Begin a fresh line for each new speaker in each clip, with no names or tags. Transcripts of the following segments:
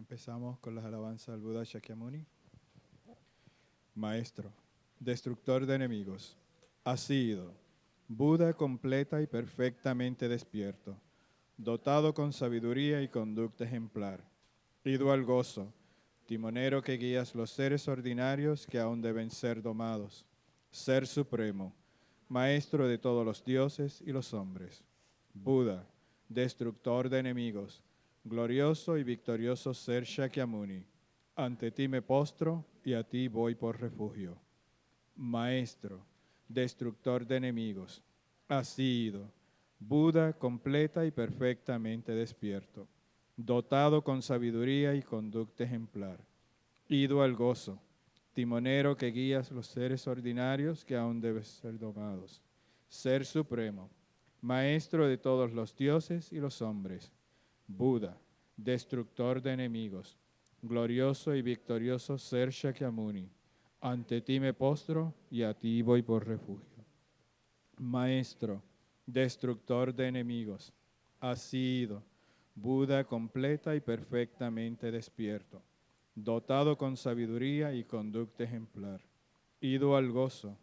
Empezamos con las alabanzas al Buda Shakyamuni. Maestro, destructor de enemigos, has sido Buda completa y perfectamente despierto, dotado con sabiduría y conducta ejemplar, ido al gozo, timonero que guías los seres ordinarios que aún deben ser domados, ser supremo, maestro de todos los dioses y los hombres, Buda, destructor de enemigos, glorioso y victorioso ser Shakyamuni, ante ti me postro y a ti voy por refugio. Maestro, destructor de enemigos, has sido Buda completa y perfectamente despierto, dotado con sabiduría y conducta ejemplar, ido al gozo, timonero que guías los seres ordinarios que aún deben ser domados, ser supremo, maestro de todos los dioses y los hombres, Buda, destructor de enemigos, glorioso y victorioso ser Shakyamuni, ante ti me postro y a ti voy por refugio. Maestro, destructor de enemigos, has sido Buda completa y perfectamente despierto, dotado con sabiduría y conducta ejemplar, ido al gozo,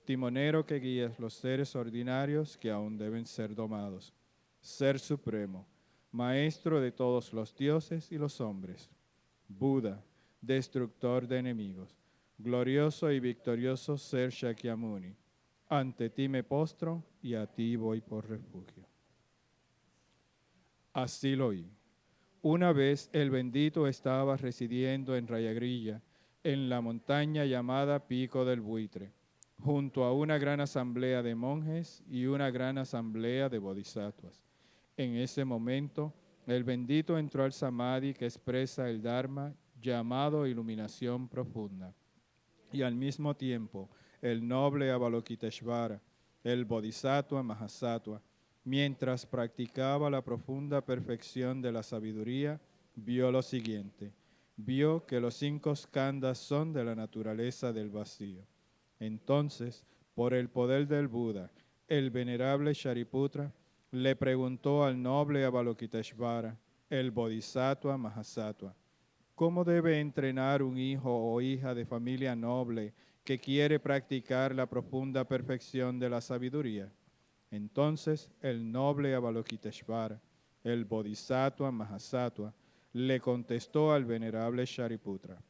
timonero que guías los seres ordinarios que aún deben ser domados, ser supremo, maestro de todos los dioses y los hombres, Buda, destructor de enemigos, glorioso y victorioso ser Shakyamuni, ante ti me postro y a ti voy por refugio. Así lo oí. Una vez el bendito estaba residiendo en Rayagrilla, en la montaña llamada Pico del Buitre, junto a una gran asamblea de monjes y una gran asamblea de bodhisattvas. En ese momento, el bendito entró al samadhi que expresa el Dharma, llamado iluminación profunda, y al mismo tiempo el noble Avalokiteshvara, el bodhisattva Mahasattva, mientras practicaba la profunda perfección de la sabiduría, vio lo siguiente. Vio que los 5 skandhas son de la naturaleza del vacío. Entonces, por el poder del Buda, el venerable Shariputra le preguntó al noble Avalokiteshvara, el bodhisattva Mahasattva, ¿cómo debe entrenar un hijo o hija de familia noble que quiere practicar la profunda perfección de la sabiduría? Entonces el noble Avalokiteshvara, el bodhisattva Mahasattva, le contestó al venerable Shariputra,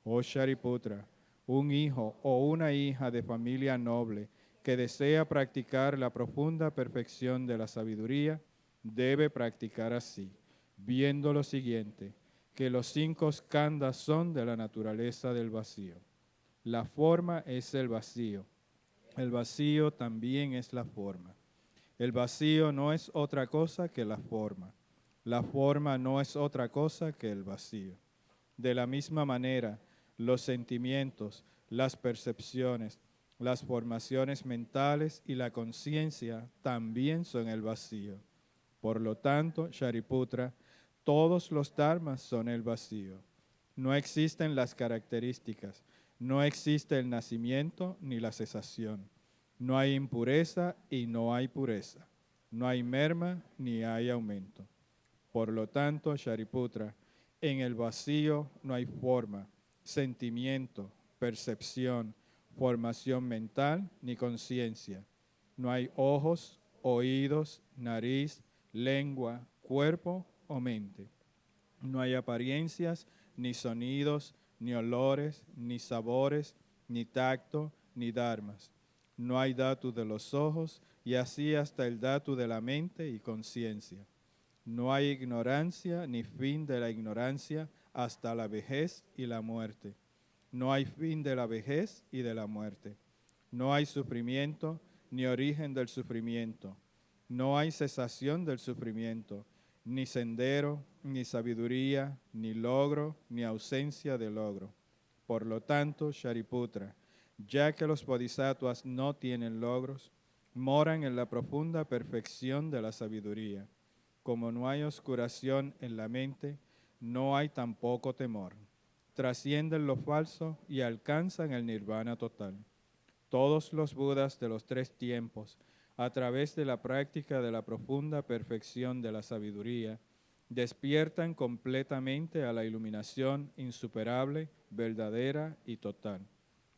oh Shariputra, un hijo o una hija de familia noble que desea practicar la profunda perfección de la sabiduría, debe practicar así, viendo lo siguiente, que los 5 skandhas son de la naturaleza del vacío. La forma es el vacío también es la forma. El vacío no es otra cosa que la forma no es otra cosa que el vacío. De la misma manera, los sentimientos, las percepciones, las formaciones mentales y la conciencia también son el vacío. Por lo tanto, Shariputra, todos los dharmas son el vacío. No existen las características, no existe el nacimiento ni la cesación. No hay impureza y no hay pureza. No hay merma ni hay aumento. Por lo tanto, Shariputra, en el vacío no hay forma, sentimiento, percepción, formación mental ni conciencia. No hay ojos, oídos, nariz, lengua, cuerpo o mente. No hay apariencias, ni sonidos, ni olores, ni sabores, ni tacto, ni dharmas. No hay dhatu de los ojos y así hasta el dhatu de la mente y conciencia. No hay ignorancia ni fin de la ignorancia hasta la vejez y la muerte. No hay fin de la vejez y de la muerte. No hay sufrimiento ni origen del sufrimiento. No hay cesación del sufrimiento, ni sendero, ni sabiduría, ni logro, ni ausencia de logro. Por lo tanto, Shariputra, ya que los bodhisattvas no tienen logros, moran en la profunda perfección de la sabiduría. Como no hay oscuración en la mente, no hay tampoco temor. Trascienden lo falso y alcanzan el nirvana total. Todos los Budas de los 3 tiempos, a través de la práctica de la profunda perfección de la sabiduría, despiertan completamente a la iluminación insuperable, verdadera y total.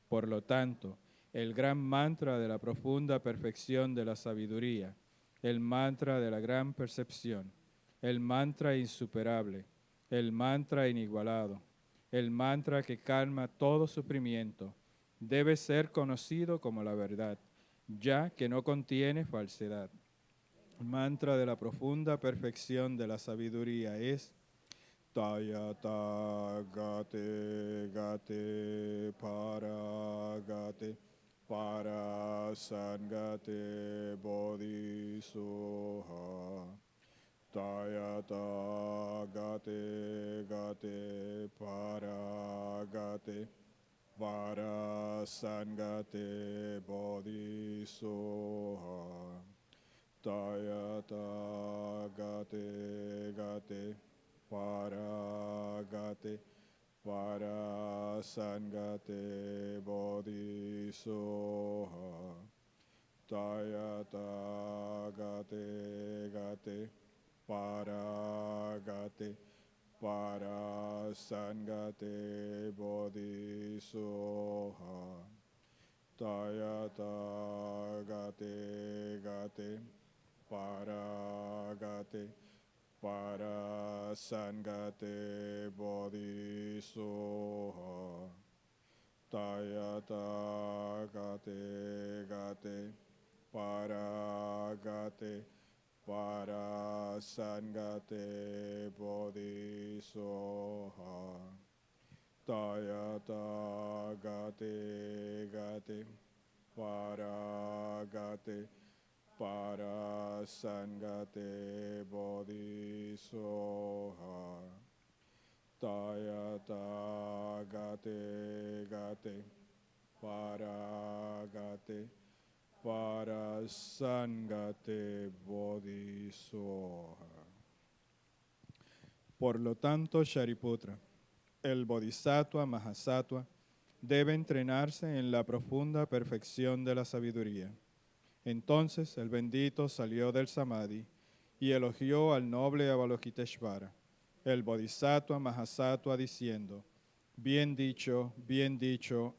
Por lo tanto, el gran mantra de la profunda perfección de la sabiduría, el mantra de la gran percepción, el mantra insuperable, el mantra inigualado, el mantra que calma todo sufrimiento, debe ser conocido como la verdad, ya que no contiene falsedad. El mantra de la profunda perfección de la sabiduría es Tayata Gate Gate Para Sangate Bodhisoha. Tayata Gate Gate Para Sangate Bodhisoha. Tayata Gate Gate Para Sangate Bodhisoha. Tayata Gate Gate Para Sangate Bodhisoha. Tayata Gate Gate Para Sangate Bodhisoha. Tayata Gate Gate Para Sangate Bodhisoha. Tayata Gate Gate Para Sangate Bodhisoha. Tayata Gate Gate Para Sangate Bodhisoha. Por lo tanto, Shariputra, el Bodhisattva Mahasattva debe entrenarse en la profunda perfección de la sabiduría. Entonces el bendito salió del Samadhi y elogió al noble Avalokiteshvara, el Bodhisattva Mahasattva, diciendo: bien dicho,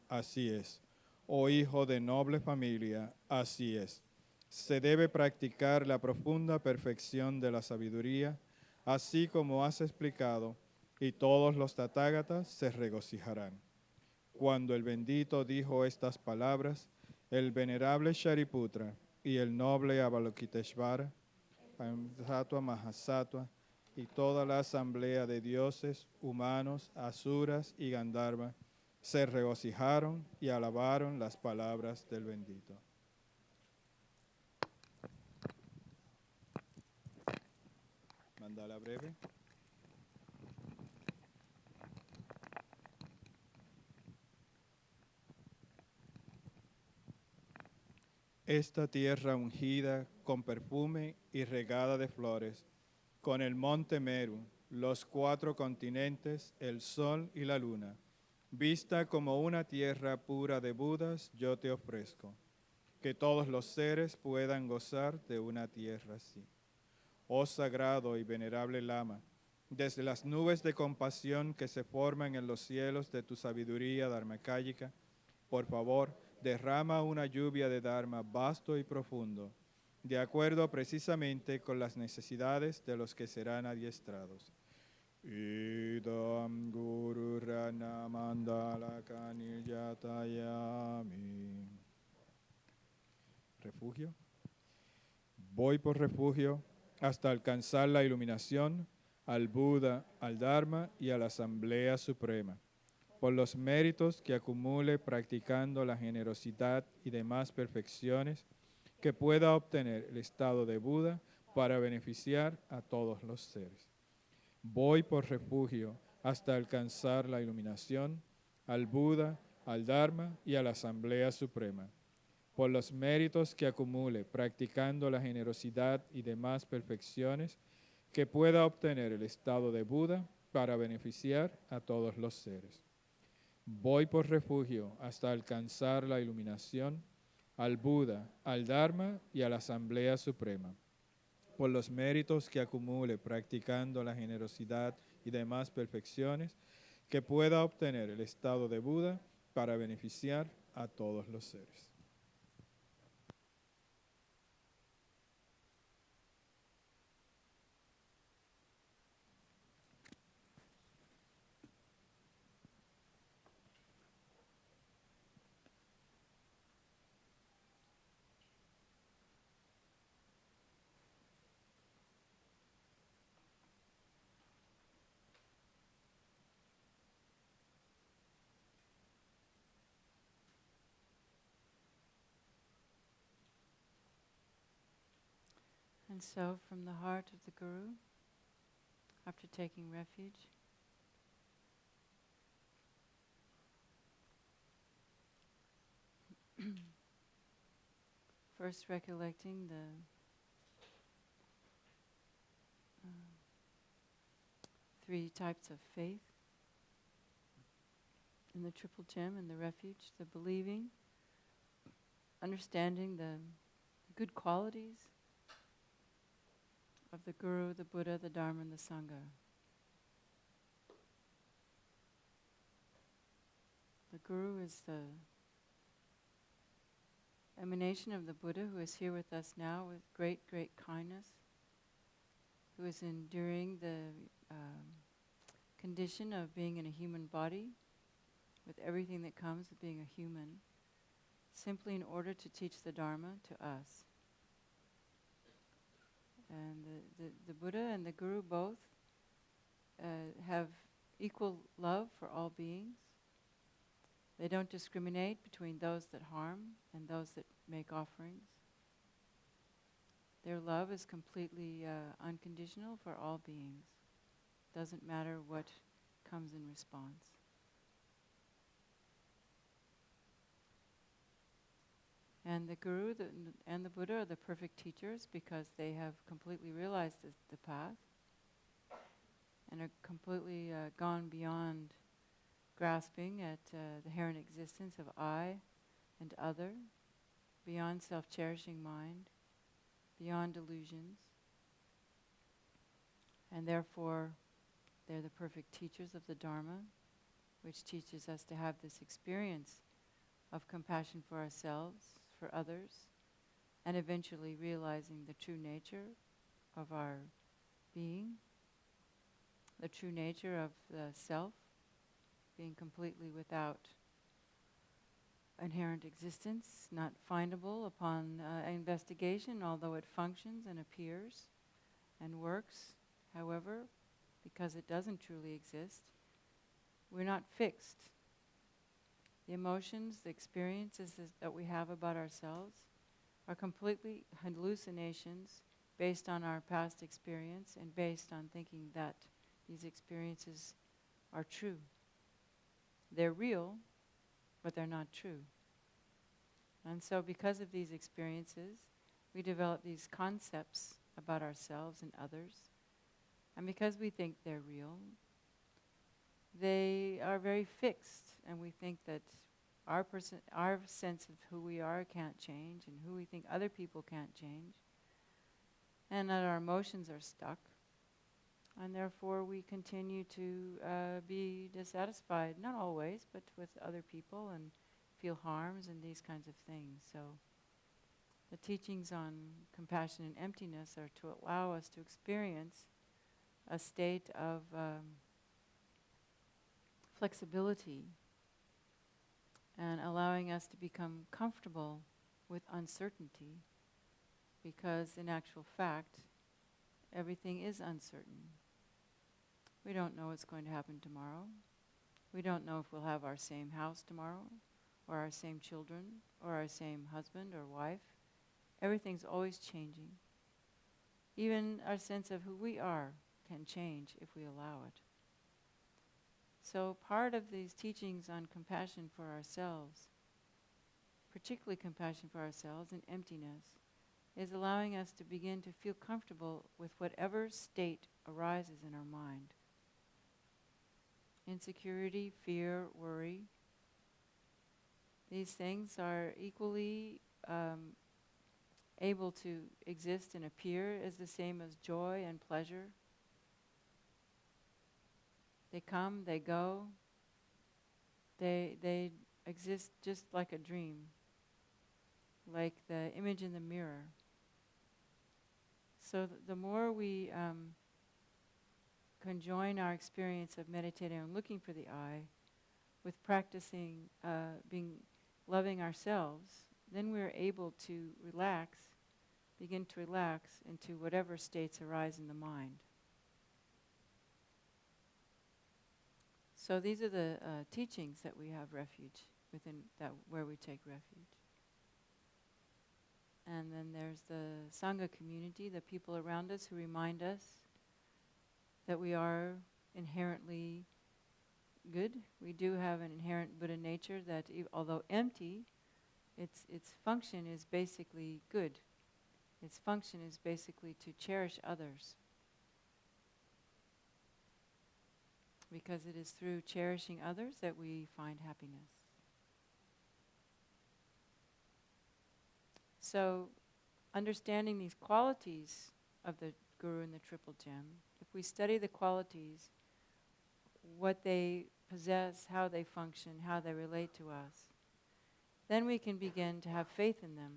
así es. Oh hijo de noble familia, así es. Se debe practicar la profunda perfección de la sabiduría, así como has explicado, y todos los tathagatas se regocijarán. Cuando el bendito dijo estas palabras, el venerable Shariputra y el noble Avalokiteshvara, Bodhisattva Mahasattva, y toda la asamblea de dioses, humanos, asuras y Gandharva se regocijaron y alabaron las palabras del bendito. Mandala breve. Esta tierra ungida con perfume y regada de flores, con el monte Meru, los 4 continentes, el sol y la luna, vista como una tierra pura de Budas, yo te ofrezco. Que todos los seres puedan gozar de una tierra así. Oh sagrado y venerable Lama, desde las nubes de compasión que se forman en los cielos de tu sabiduría dharmakāyika, por favor, derrama una lluvia de Dharma vasto y profundo, de acuerdo precisamente con las necesidades de los que serán adiestrados. Idam Guru Rana Mandala Kaniyatayami. Refugio. Voy por refugio hasta alcanzar la iluminación, al Buda, al Dharma y a la Asamblea Suprema, por los méritos que acumule practicando la generosidad y demás perfecciones que pueda obtener el estado de Buda para beneficiar a todos los seres. Voy por refugio hasta alcanzar la iluminación, al Buda, al Dharma y a la Asamblea Suprema, por los méritos que acumule practicando la generosidad y demás perfecciones que pueda obtener el estado de Buda para beneficiar a todos los seres. Voy por refugio hasta alcanzar la iluminación, al Buda, al Dharma y a la Asamblea Suprema, por los méritos que acumule practicando la generosidad y demás perfecciones, que pueda obtener el estado de Buda para beneficiar a todos los seres.
And so, from the heart of the Guru, after taking refuge, first recollecting the three types of faith in the triple gem and the refuge, the believing, understanding the good qualities of the Guru, the Buddha, the Dharma, and the Sangha. The Guru is the emanation of the Buddha, who is here with us now with great, great kindness, who is enduring the condition of being in a human body, with everything that comes with being a human, simply in order to teach the Dharma to us. And the Buddha and the Guru both have equal love for all beings. They don't discriminate between those that harm and those that make offerings. Their love is completely unconditional for all beings. Doesn't matter what comes in response. And the Guru and the Buddha are the perfect teachers because they have completely realized the path and are completely gone beyond grasping at the inherent existence of I and other, beyond self-cherishing mind, beyond delusions. And therefore, they're the perfect teachers of the Dharma, which teaches us to have this experience of compassion for ourselves, for others, and eventually realizing the true nature of our being, the true nature of the self, being completely without inherent existence, not findable upon investigation, although it functions and appears and works. However, because it doesn't truly exist, we're not fixed. The emotions, the experiences that we have about ourselves are completely hallucinations based on our past experience and based on thinking that these experiences are true. They're real, but they're not true. And so because of these experiences, we develop these concepts about ourselves and others. And because we think they're real, they are very fixed, and we think that our sense of who we are can't change, and who we think other people can't change, and that our emotions are stuck, and therefore we continue to be dissatisfied, not always, but with other people, and feel harms and these kinds of things. So the teachings on compassion and emptiness are to allow us to experience a state of flexibility and allowing us to become comfortable with uncertainty, because in actual fact, everything is uncertain. We don't know what's going to happen tomorrow. We don't know if we'll have our same house tomorrow, or our same children, or our same husband or wife. Everything's always changing. Even our sense of who we are can change if we allow it. So part of these teachings on compassion for ourselves, particularly compassion for ourselves and emptiness, is allowing us to begin to feel comfortable with whatever state arises in our mind. Insecurity, fear, worry. These things are equally able to exist and appear as the same as joy and pleasure. They come, they go, they exist just like a dream, like the image in the mirror. So the more we conjoin our experience of meditating and looking for the I with practicing loving ourselves, then we're able to begin to relax into whatever states arise in the mind. So these are the teachings that we have refuge within, that where we take refuge. And then there's the Sangha community, the people around us who remind us that we are inherently good. We do have an inherent Buddha nature that, although empty, its function is basically good. Its function is basically to cherish others. Because it is through cherishing others that we find happiness. So, understanding these qualities of the Guru and the Triple Gem, if we study the qualities, what they possess, how they function, how they relate to us, then we can begin to have faith in them.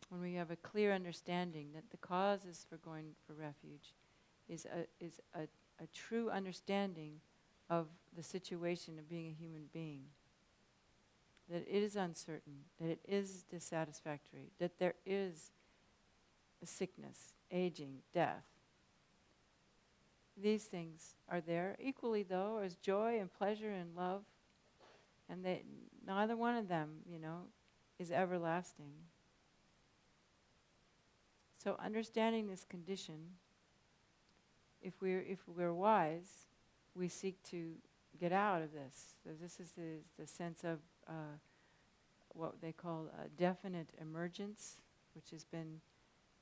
When we have a clear understanding that the causes for going for refuge is a true understanding of the situation of being a human being. That it is uncertain, that it is dissatisfactory, that there is a sickness, aging, death. These things are there equally, though, as joy and pleasure and love, and neither one of them, is everlasting. So understanding this condition, if we're wise, we seek to get out of this. So this is the sense of what they call definite emergence, which has been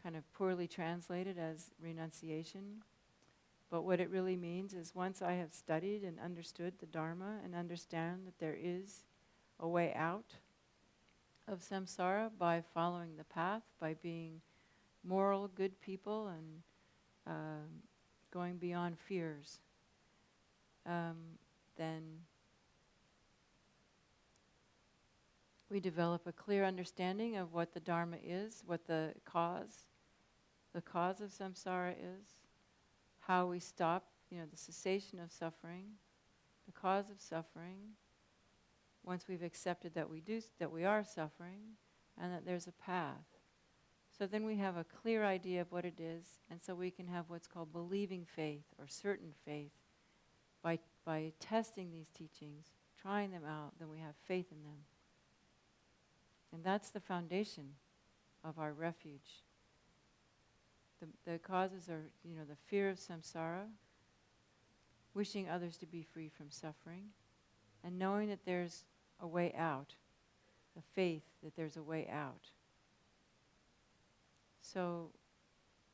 kind of poorly translated as renunciation. But what it really means is once I have studied and understood the Dharma and understand that there is a way out of samsara by following the path, by being moral, good people and going beyond fears, then we develop a clear understanding of what the Dharma is, what the cause of samsara is, how we stop, the cessation of suffering, the cause of suffering, once we've accepted that we are suffering, and that there's a path. So then we have a clear idea of what it is, and so we can have what's called believing faith or certain faith. By testing these teachings, trying them out, then we have faith in them. And that's the foundation of our refuge. The causes are, the fear of samsara, wishing others to be free from suffering, and knowing that there's a way out, the faith that there's a way out. So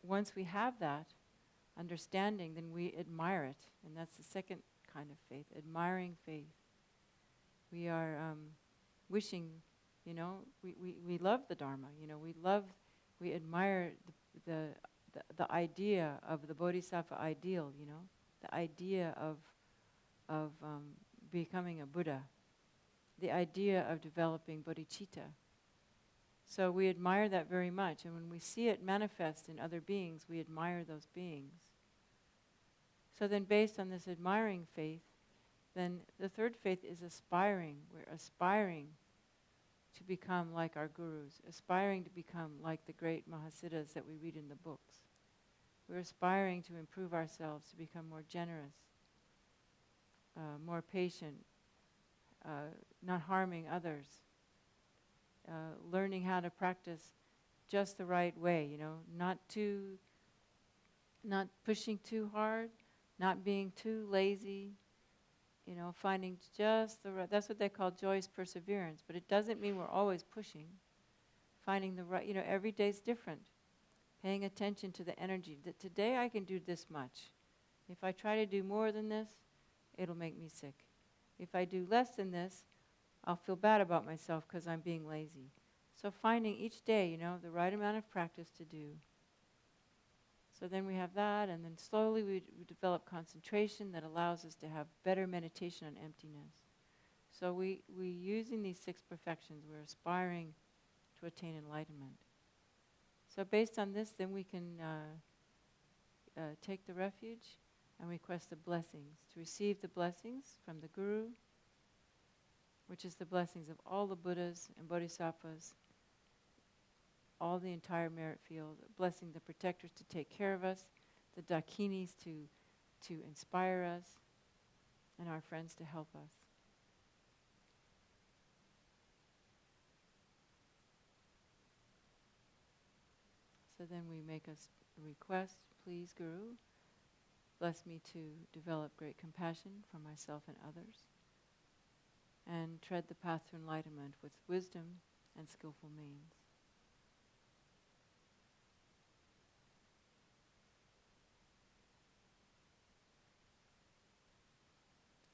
once we have that understanding, then we admire it. And that's the second kind of faith, admiring faith. We are wishing, we love the Dharma, we admire the idea of the Bodhisattva ideal, the idea of becoming a Buddha, the idea of developing bodhicitta. So we admire that very much, and when we see it manifest in other beings, we admire those beings. So then based on this admiring faith, then the third faith is aspiring. We're aspiring to become like our gurus, aspiring to become like the great Mahasiddhas that we read in the books. We're aspiring to improve ourselves, to become more generous, more patient, not harming others, learning how to practice just the right way, not pushing too hard, not being too lazy, finding just the right, that's what they call joyous perseverance, but it doesn't mean we're always pushing. Finding the right, every day's different. Paying attention to the energy, that today I can do this much. If I try to do more than this, it'll make me sick. If I do less than this, I'll feel bad about myself because I'm being lazy. So finding each day, the right amount of practice to do. So then we have that, and then slowly we develop concentration that allows us to have better meditation on emptiness. So we using these 6 perfections, we're aspiring to attain enlightenment. So based on this, then we can take the refuge and request the blessings, to receive the blessings from the Guru, which is the blessings of all the Buddhas and Bodhisattvas, all the entire merit field, blessing the protectors to take care of us, the dakinis to inspire us, and our friends to help us. So then we make a request, please Guru, bless me to develop great compassion for myself and others, and tread the path to enlightenment with wisdom and skillful means.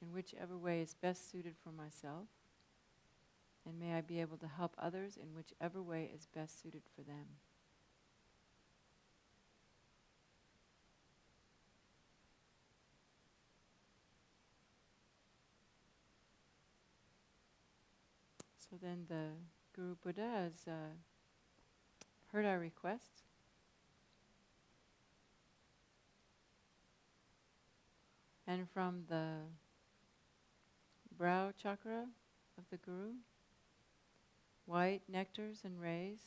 In whichever way is best suited for myself, and may I be able to help others in whichever way is best suited for them. So then the Guru Buddha has heard our requests, and from the brow chakra of the Guru, white nectars and rays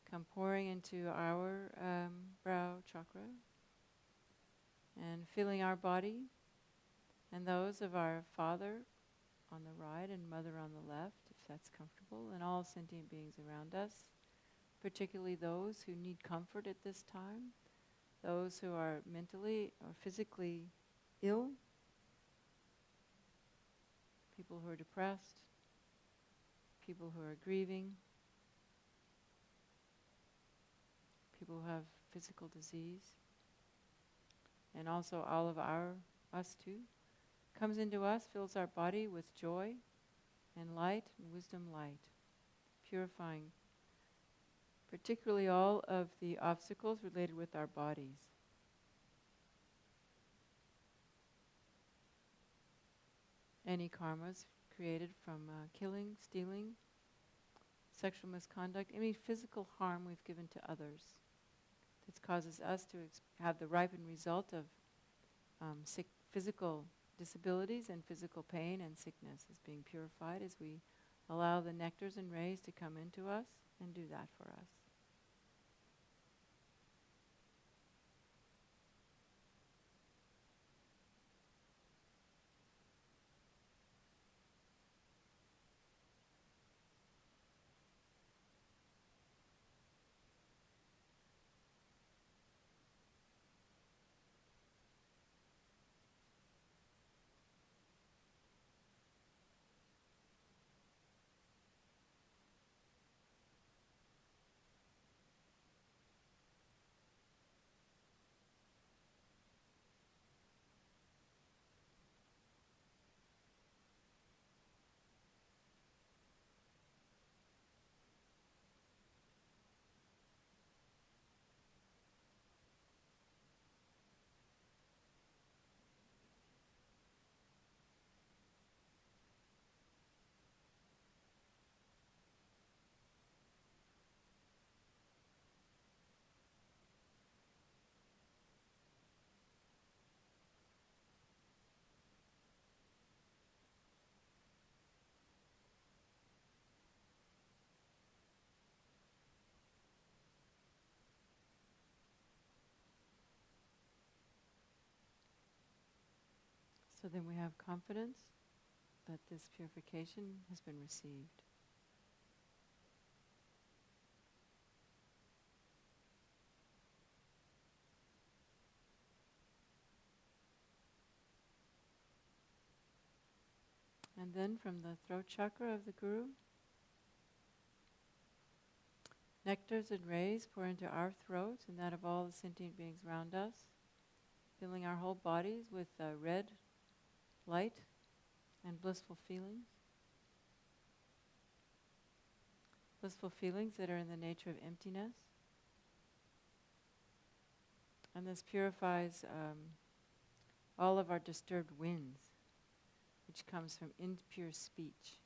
come pouring into our brow chakra and filling our body and those of our father on the right and mother on the left, if that's comfortable, and all sentient beings around us, particularly those who need comfort at this time, those who are mentally or physically ill, people who are depressed, people who are grieving, people who have physical disease, and also all of us too, comes into us, fills our body with joy and light and wisdom light, purifying particularly all of the obstacles related with our bodies. Any karmas created from killing, stealing, sexual misconduct, any physical harm we've given to others. This causes us to have the ripened result of physical disabilities and physical pain and sickness is being purified as we allow the nectars and rays to come into us and do that for us. So then we have confidence that this purification has been received. And then from the throat chakra of the Guru, nectars and rays pour into our throats and that of all the sentient beings around us, filling our whole bodies with red light and blissful feelings. blissful feelings that are in the nature of emptiness. And this purifies all of our disturbed winds, which comes from impure speech,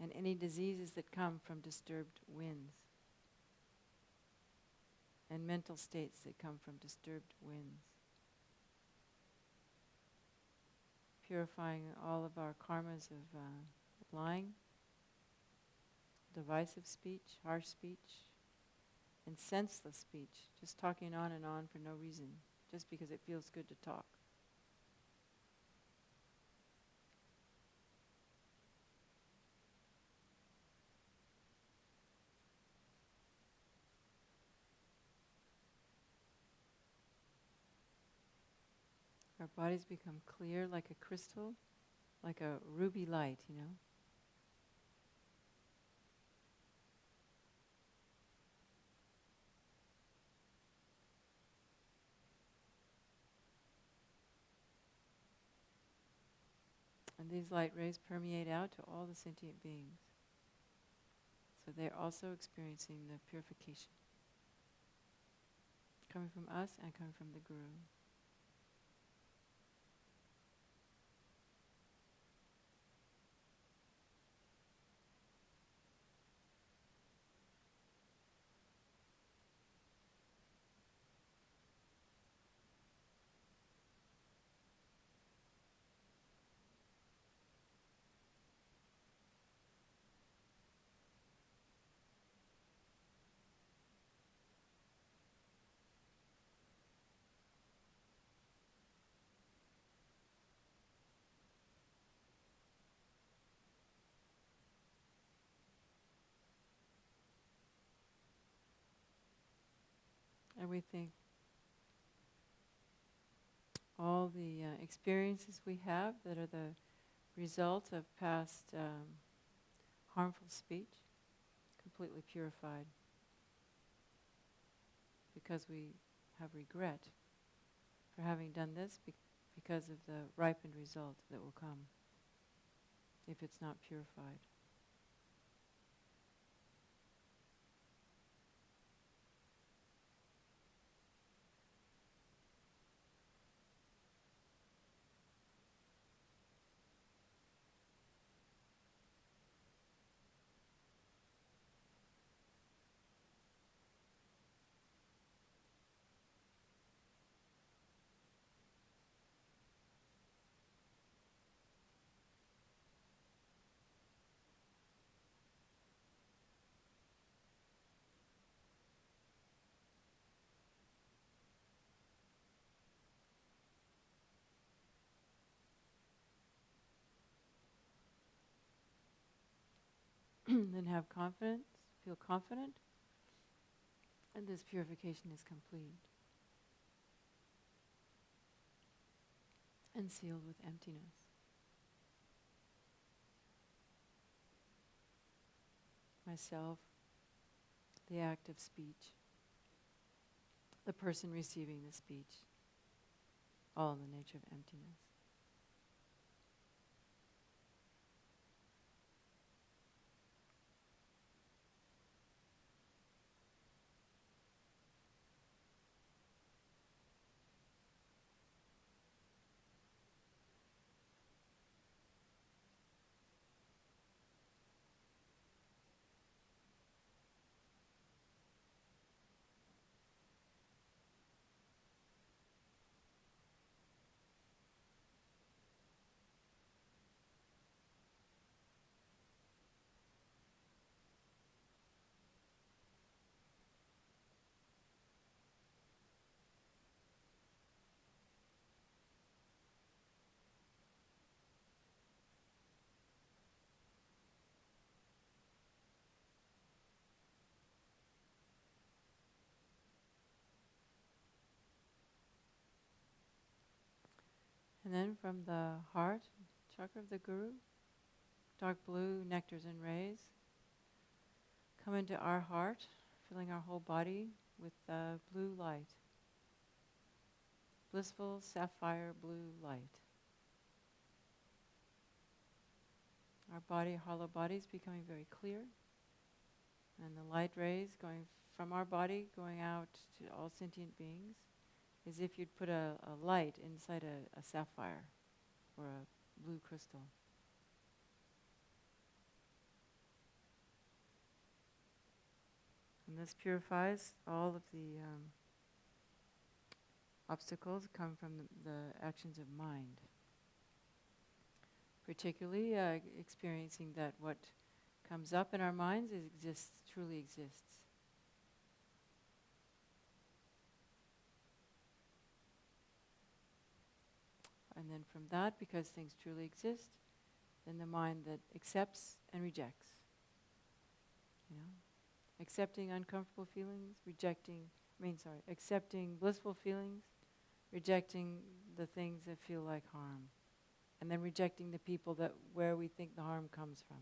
and any diseases that come from disturbed winds, and mental states that come from disturbed winds. Purifying all of our karmas of lying, divisive speech, harsh speech, and senseless speech, just talking on and on for no reason, just because it feels good to talk. Our bodies become clear like a crystal, like a ruby light, you know. And these light rays permeate out to all the sentient beings. So they're also experiencing the purification, coming from us and coming from the Guru. And we think all the experiences we have that are the result of past harmful speech, completely purified, because we have regret for having done this because of the ripened result that will come if it's not purified. Then have confidence, feel confident, and this purification is complete and sealed with emptiness. Myself, the act of speech, the person receiving the speech, all in the nature of emptiness. And then from the heart chakra of the Guru, dark blue nectars and rays come into our heart, filling our whole body with blue light. Blissful sapphire blue light. Our body, hollow body, is becoming very clear, And the light rays going from our body, going out to all sentient beings, as if you'd put a light inside a sapphire or a blue crystal. And this purifies all of the obstacles that come from the actions of mind. Particularly experiencing that what comes up in our minds truly exists. And then from that, because things truly exist, then the mind that accepts and rejects. You know? Accepting uncomfortable feelings, accepting blissful feelings, rejecting the things that feel like harm, and then rejecting the people where we think the harm comes from.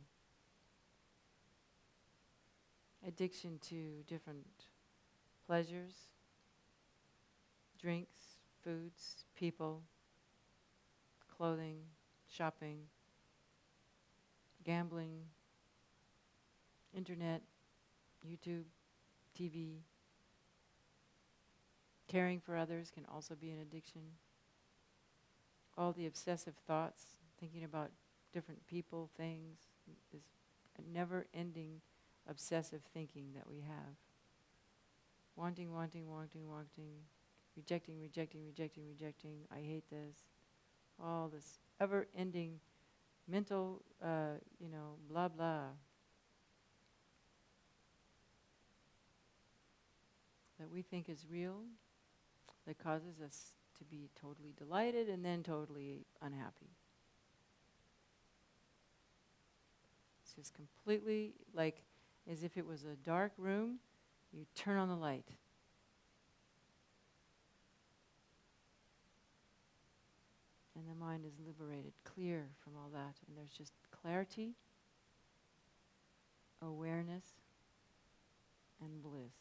Addiction to different pleasures, drinks, foods, people, clothing, shopping, gambling, internet, YouTube, TV. Caring for others can also be an addiction. All the obsessive thoughts, thinking about different people, things, is a never-ending obsessive thinking that we have. Wanting, rejecting, I hate this. All this ever-ending mental, blah, blah. That we think is real, that causes us to be totally delighted and then totally unhappy. It's just completely like as if it was a dark room, you turn on the light. And the mind is liberated, clear from all that. And there's just clarity, awareness, and bliss.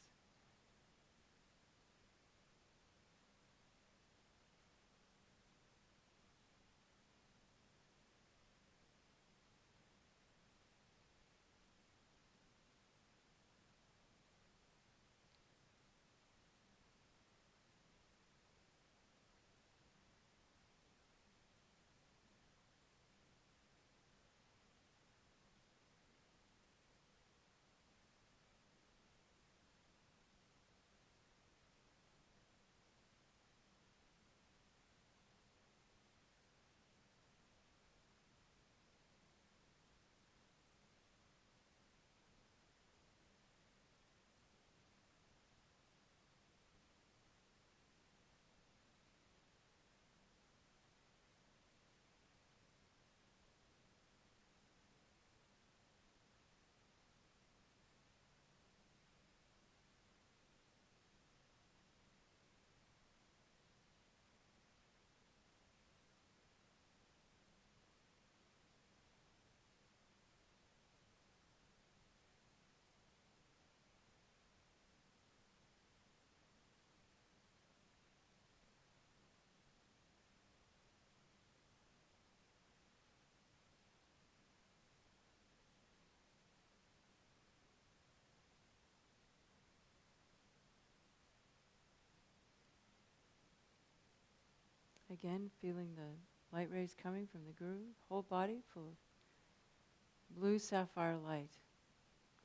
Again, feeling the light rays coming from the Guru, whole body full of blue sapphire light,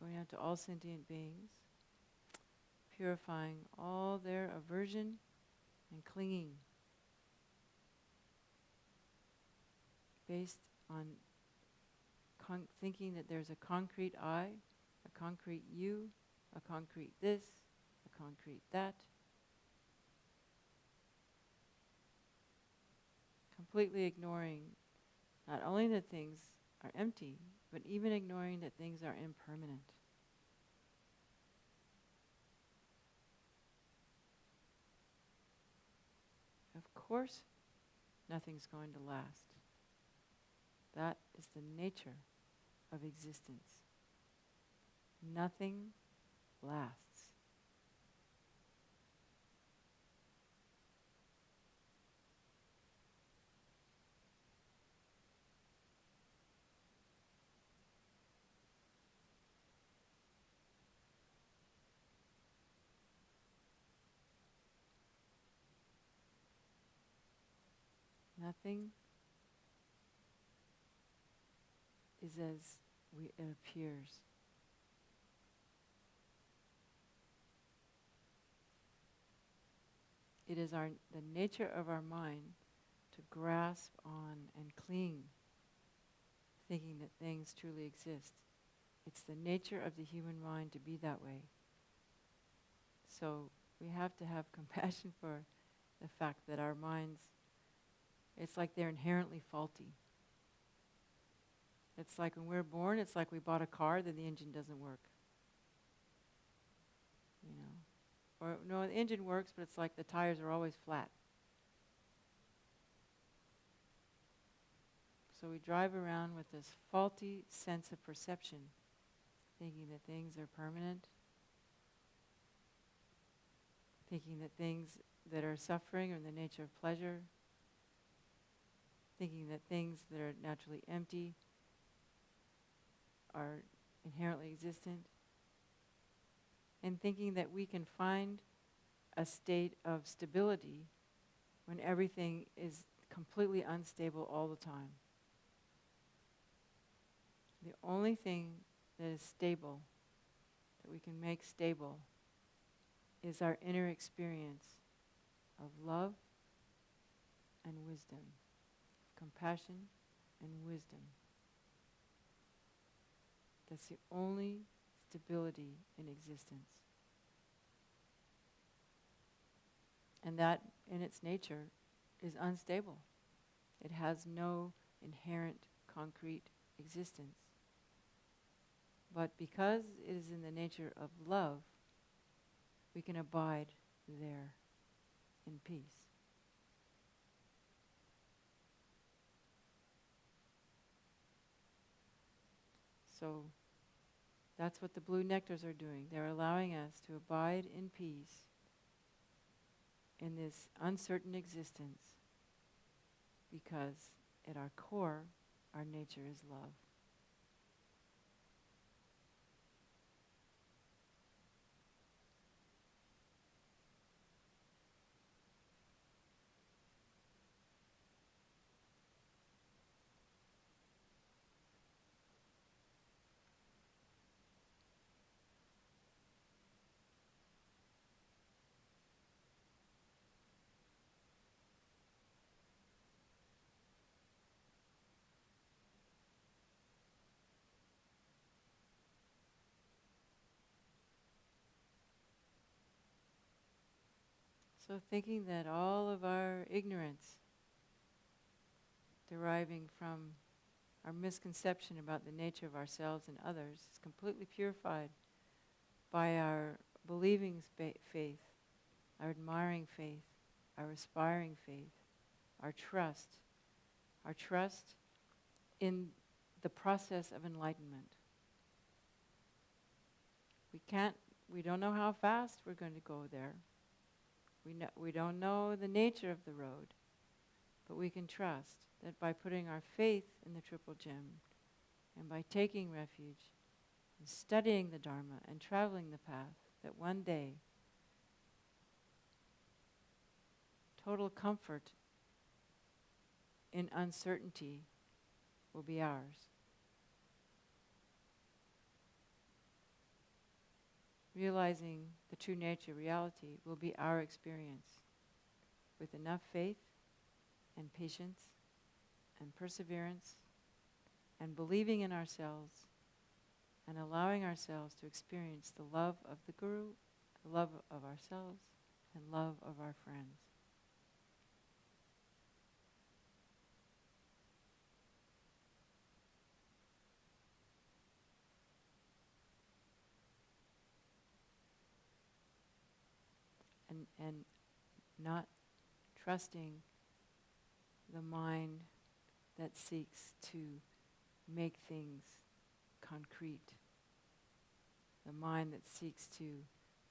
going out to all sentient beings, purifying all their aversion and clinging, based on thinking that there's a concrete I, a concrete you, a concrete this, a concrete that. Completely ignoring not only that things are empty, but even ignoring that things are impermanent. Of course, nothing's going to last. That is the nature of existence. Nothing lasts. Nothing is as it appears. It is the nature of our mind to grasp on and cling, thinking that things truly exist. It's the nature of the human mind to be that way. So we have to have compassion for the fact that our minds, it's like they're inherently faulty. It's like when we're born, it's like we bought a car, then the engine doesn't work. You know, or no, the engine works, but it's like the tires are always flat. So we drive around with this faulty sense of perception, thinking that things are permanent, thinking that things that are suffering are in the nature of pleasure, thinking that things that are naturally empty are inherently existent, and thinking that we can find a state of stability when everything is completely unstable all the time. The only thing that is stable, that we can make stable, is our inner experience of love and wisdom, compassion and wisdom. That's the only stability in existence. And that, in its nature, is unstable. It has no inherent concrete existence. But because it is in the nature of love, we can abide there in peace. So that's what the blue nectars are doing. They're allowing us to abide in peace in this uncertain existence, because at our core, our nature is love. So thinking that all of our ignorance deriving from our misconception about the nature of ourselves and others is completely purified by our believing faith, our admiring faith, our aspiring faith, our trust in the process of enlightenment. We don't know how fast we're going to go there. We don't know the nature of the road, but we can trust that by putting our faith in the Triple Gem and by taking refuge and studying the Dharma and traveling the path, that one day total comfort in uncertainty will be ours. Realizing the true nature of reality will be our experience with enough faith and patience and perseverance and believing in ourselves and allowing ourselves to experience the love of the Guru, the love of ourselves, and love of our friends. And not trusting the mind that seeks to make things concrete, the mind that seeks to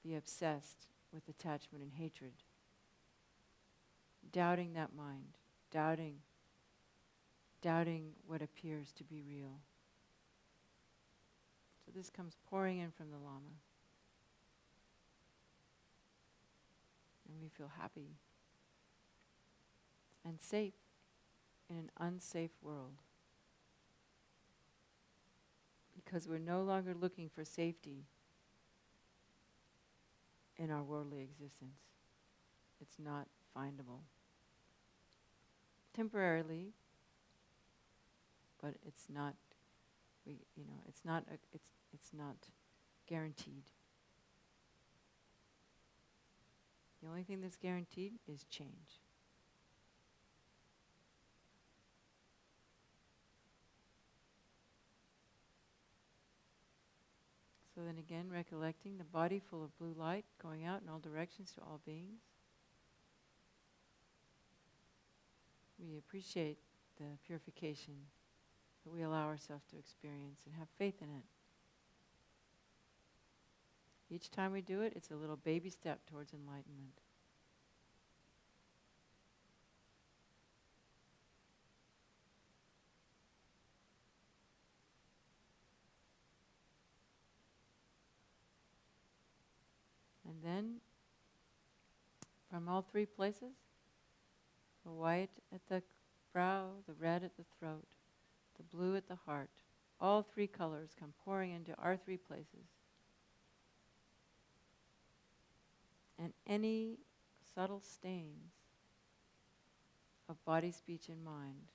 be obsessed with attachment and hatred. Doubting that mind, doubting what appears to be real. So this comes pouring in from the Lama. And we feel happy and safe in an unsafe world. Because we're no longer looking for safety in our worldly existence. It's not findable. Temporarily, but it's not, it's not guaranteed. The only thing that's guaranteed is change. So then again, recollecting the body full of blue light going out in all directions to all beings. We appreciate the purification that we allow ourselves to experience and have faith in it. Each time we do it, it's a little baby step towards enlightenment. And then, from all three places, the white at the brow, the red at the throat, the blue at the heart, all three colors come pouring into our three places. And any subtle stains of body, speech, and mind,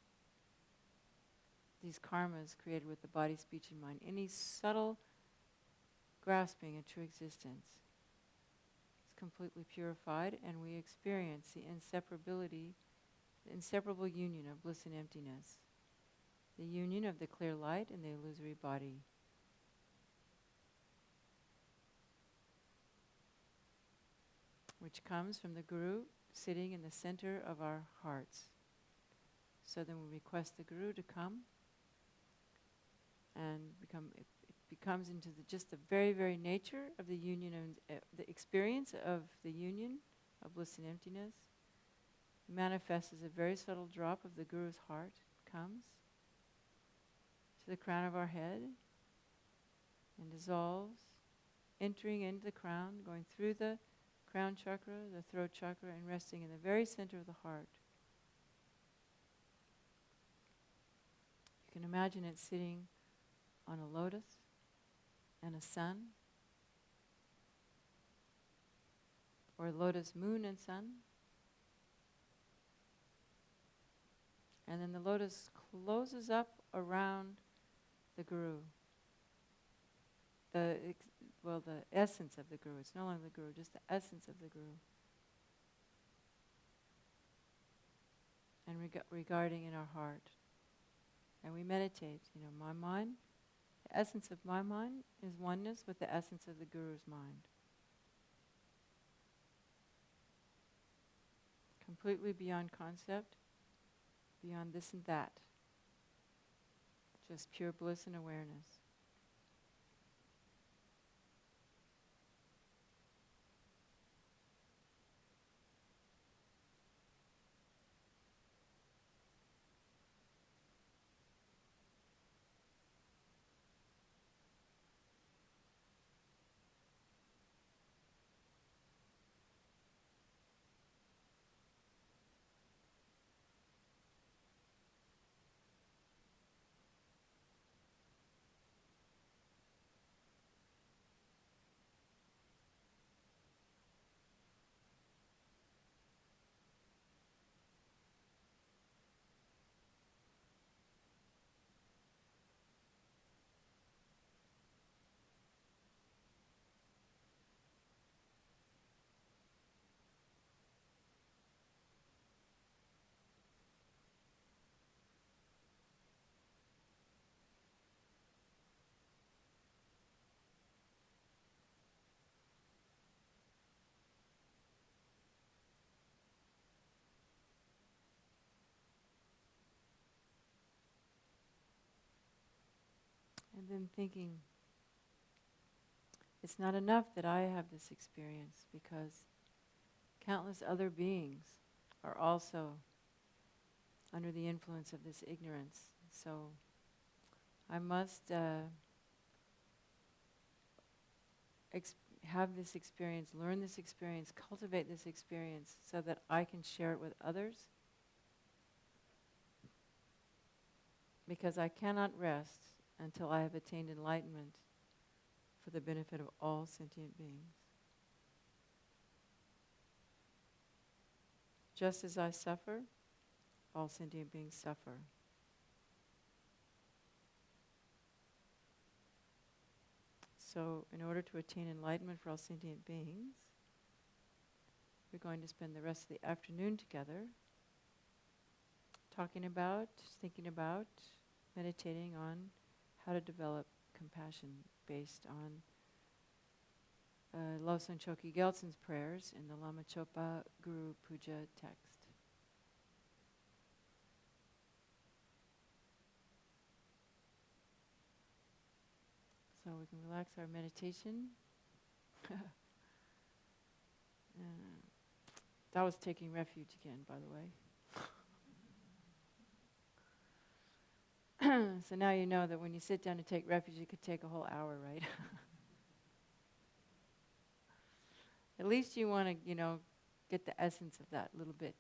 these karmas created with the body, speech, and mind, any subtle grasping at true existence is completely purified, and we experience the inseparable union of bliss and emptiness, the union of the clear light and the illusory body. Which comes from the Guru sitting in the center of our hearts. So then we request the Guru to come and it becomes into just the very, very nature of the union and the experience of the union of bliss and emptiness. It manifests as a very subtle drop of the Guru's heart, comes to the crown of our head and dissolves, entering into the crown, going through the crown chakra, the throat chakra, and resting in the very center of the heart. You can imagine it sitting on a lotus and a sun, or a lotus, moon, and sun. And then the lotus closes up around the Guru. The essence of the Guru. It's no longer the Guru, just the essence of the Guru. And regarding in our heart. And we meditate, my mind, the essence of my mind is oneness with the essence of the Guru's mind. Completely beyond concept, beyond this and that. Just pure bliss and awareness. And then thinking, it's not enough that I have this experience, because countless other beings are also under the influence of this ignorance. So I must have this experience, learn this experience, cultivate this experience so that I can share it with others. because I cannot rest until I have attained enlightenment for the benefit of all sentient beings. Just as I suffer, all sentient beings suffer. So, in order to attain enlightenment for all sentient beings, we're going to spend the rest of the afternoon together talking about, thinking about, meditating on how to develop compassion based on Losang Choki Gyaltsen's prayers in the Lama Chopa Guru Puja text. So we can relax our meditation. That was taking refuge again, by the way. So now you know that when you sit down to take refuge, it could take a whole hour, right? At least you want to, get the essence of that little bit,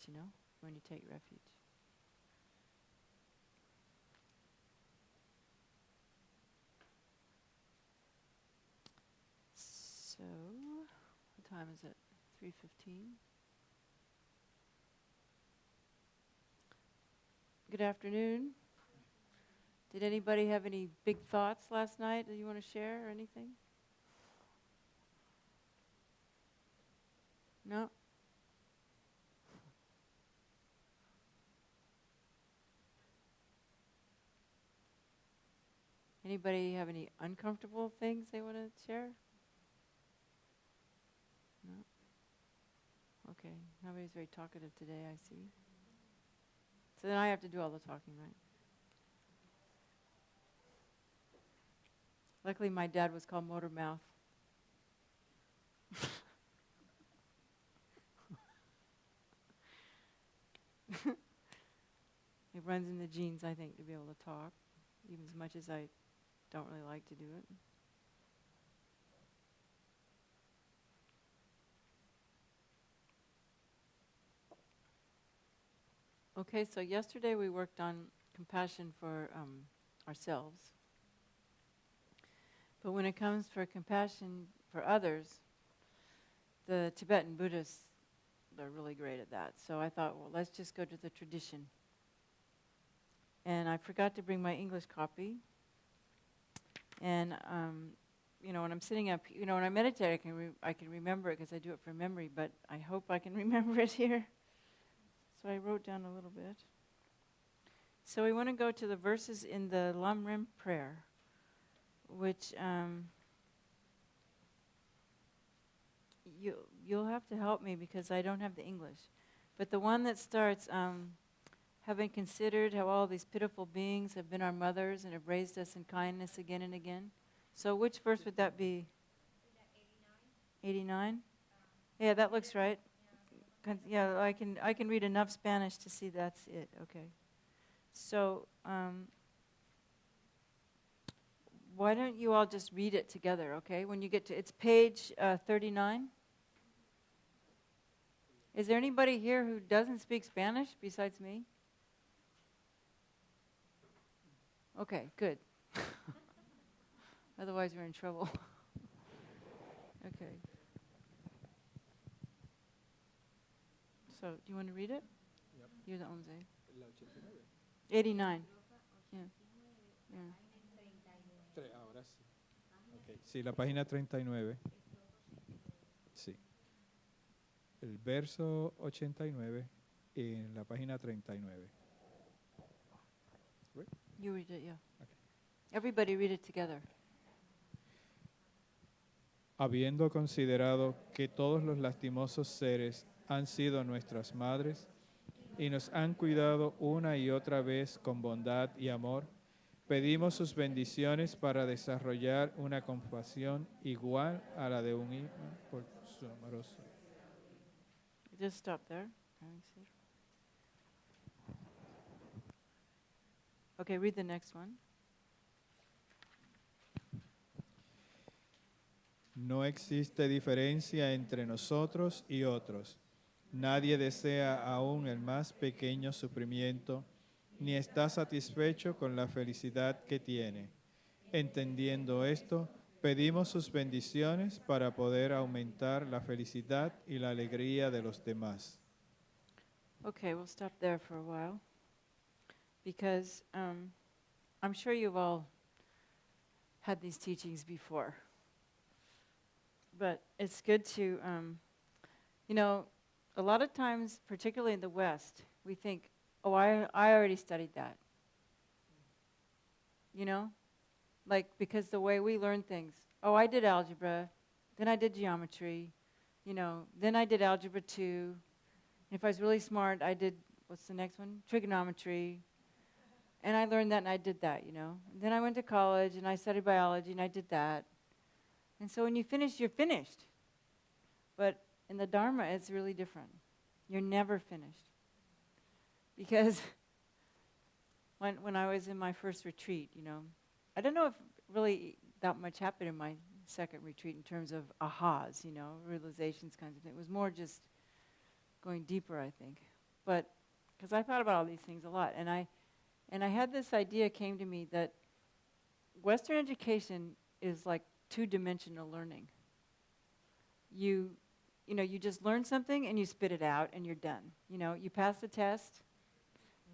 when you take refuge. So, what time is it? 3:15. Good afternoon. Did anybody have any big thoughts last night that you want to share or anything? No? Anybody have any uncomfortable things they want to share? No? Okay. Nobody's very talkative today, I see. So then I have to do all the talking, right? Luckily, my dad was called Motor Mouth. It runs in the genes, I think, to be able to talk, even as much as I don't really like to do it. Okay, so yesterday we worked on compassion for ourselves. But when it comes for compassion for others, the Tibetan Buddhists, they're really great at that. So I thought, well, let's just go to the tradition. And I forgot to bring my English copy. And, when I'm sitting up, when I meditate, I can remember it because I do it from memory, but I hope I can remember it here. So I wrote down a little bit. So we want to go to the verses in the Lam Rim prayer, which you'll have to help me because I don't have the English. But the one that starts, having considered how all these pitiful beings have been our mothers and have raised us in kindness again and again. So which verse would that be? 89? Yeah, that looks right. Yeah, I can read enough Spanish to see that's it. Okay. So why don't you all just read it together, okay? When you get to, it's page 39. Is there anybody here who doesn't speak Spanish besides me? Okay, good. Otherwise we're in trouble. Okay. So, do you want to read it?
Yep.
You're the Onze.
La
89. Yeah.
Ahora sí. Okay. Sí, la página 39. Sí. El verso 89 en la página 39. Right?
You read it, yeah.
Okay.
Everybody read it together.
Habiendo considerado que todos los lastimosos seres han sido nuestras madres y nos han cuidado una y otra vez con bondad y amor, pedimos sus bendiciones para desarrollar una compasión igual a la de un hijo por su amoroso.
Just stop there. Okay, read the next one.
No existe diferencia entre nosotros y otros. Nadie desea aún el más pequeño sufrimiento ni está satisfecho con la felicidad que tiene. Entendiendo esto, pedimos sus bendiciones para poder aumentar la felicidad y la alegría de los demás.
Okay, we'll stop there for a while because I'm sure you've all had these teachings before. But it's good to, a lot of times, particularly in the West, we think, oh, I already studied that. You know? Like, because the way we learn things, oh, I did algebra, then I did geometry, then I did algebra 2. And if I was really smart, I did, what's the next one? Trigonometry. And I learned that and I did that, And then I went to college and I studied biology and I did that. And so when you finish, you're finished. But in the Dharma, it's really different. You're never finished. Because when I was in my first retreat, I don't know if really that much happened in my second retreat in terms of ahas, realizations kinds of things. It was more just going deeper, I think. But because I thought about all these things a lot, and I had this idea came to me that Western education is like two-dimensional learning. You just learn something and you spit it out and you're done. You pass the test,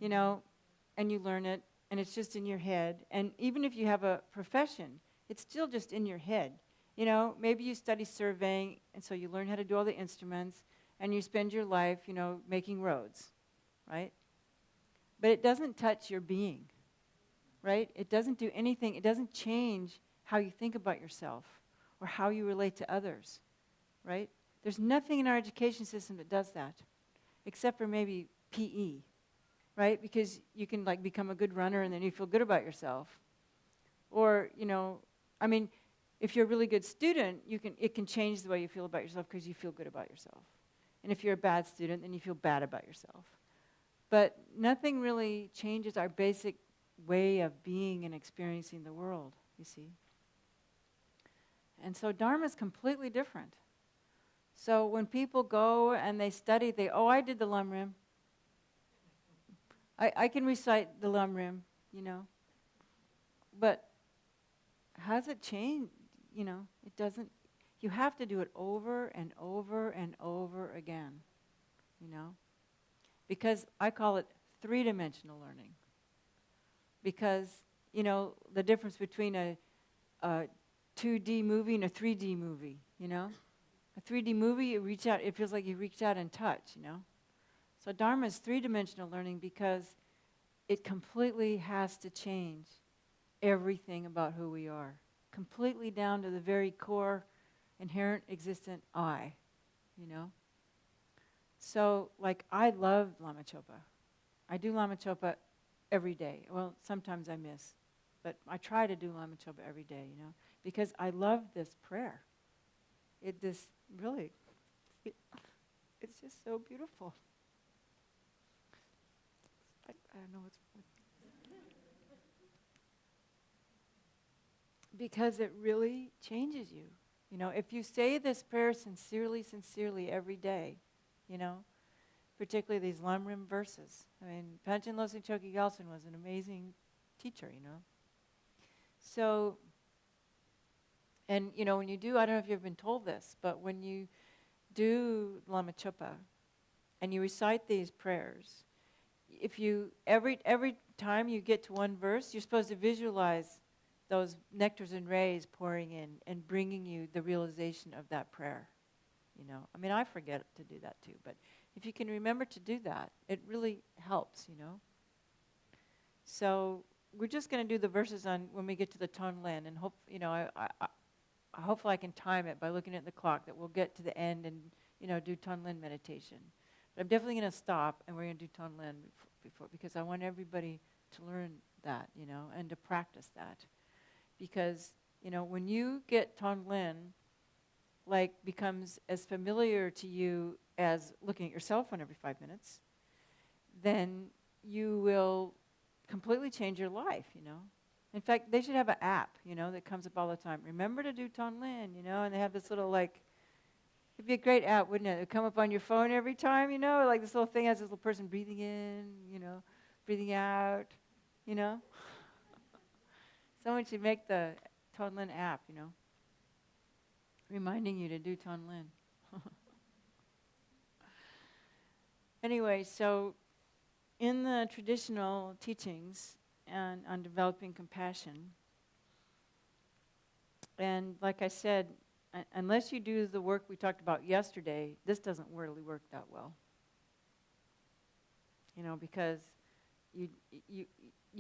and you learn it, and it's just in your head. And even if you have a profession, it's still just in your head. Maybe you study surveying, and so you learn how to do all the instruments, and you spend your life, making roads, right? But it doesn't touch your being, right? It doesn't do anything. It doesn't change how you think about yourself or how you relate to others, right? There's nothing in our education system that does that, except for maybe PE, right? Because you can become a good runner and then you feel good about yourself. Or, if you're a really good student, it can change the way you feel about yourself because you feel good about yourself. And if you're a bad student, then you feel bad about yourself. But nothing really changes our basic way of being and experiencing the world, you see. And so Dharma is completely different. So when people go and they study, I did the Lamrim. I can recite the Lamrim, But has it changed? It doesn't. You have to do it over and over and over again, Because I call it three-dimensional learning. Because, the difference between a 2D movie and a 3D movie, A 3D movie, it feels like you reach out and touch, So Dharma is three-dimensional learning because it completely has to change everything about who we are. Completely down to the very core, inherent, existent I, So, I love Lama Chopa. I do Lama Chopa every day. Well, sometimes I miss, but I try to do Lama Chopa every day, because I love this prayer. It's just so beautiful. I don't know what's... Because it really changes you. If you say this prayer sincerely every day, particularly these Lamrim verses. Panchen Losang Choki Gyaltsen was an amazing teacher, So, and when you do, I don't know if you've been told this, but when you do Lama Chopa and you recite these prayers, if you every time you get to one verse, you're supposed to visualize those nectars and rays pouring in and bringing you the realization of that prayer. I forget to do that too, but if you can remember to do that, it really helps, So we're just going to do the verses on when we get to the Tonglen, and hopefully I can time it by looking at the clock that we'll get to the end and, do Tonglen meditation. But I'm definitely going to stop and we're going to do Tonglen before because I want everybody to learn that, and to practice that. Because, when you get Tonglen, becomes as familiar to you as looking at your cell phone every 5 minutes, then you will completely change your life, In fact, they should have an app, that comes up all the time. Remember to do Tonglen, and they have this little, it'd be a great app, wouldn't it? It'd come up on your phone every time, this little thing has this little person breathing in, breathing out, you know. Someone should make the Tonlin app, you know, reminding you to do Tonlin. Anyway, so in the traditional teachings and on developing compassion, and like I said, unless you do the work we talked about yesterday, this doesn't really work that well. You know, because you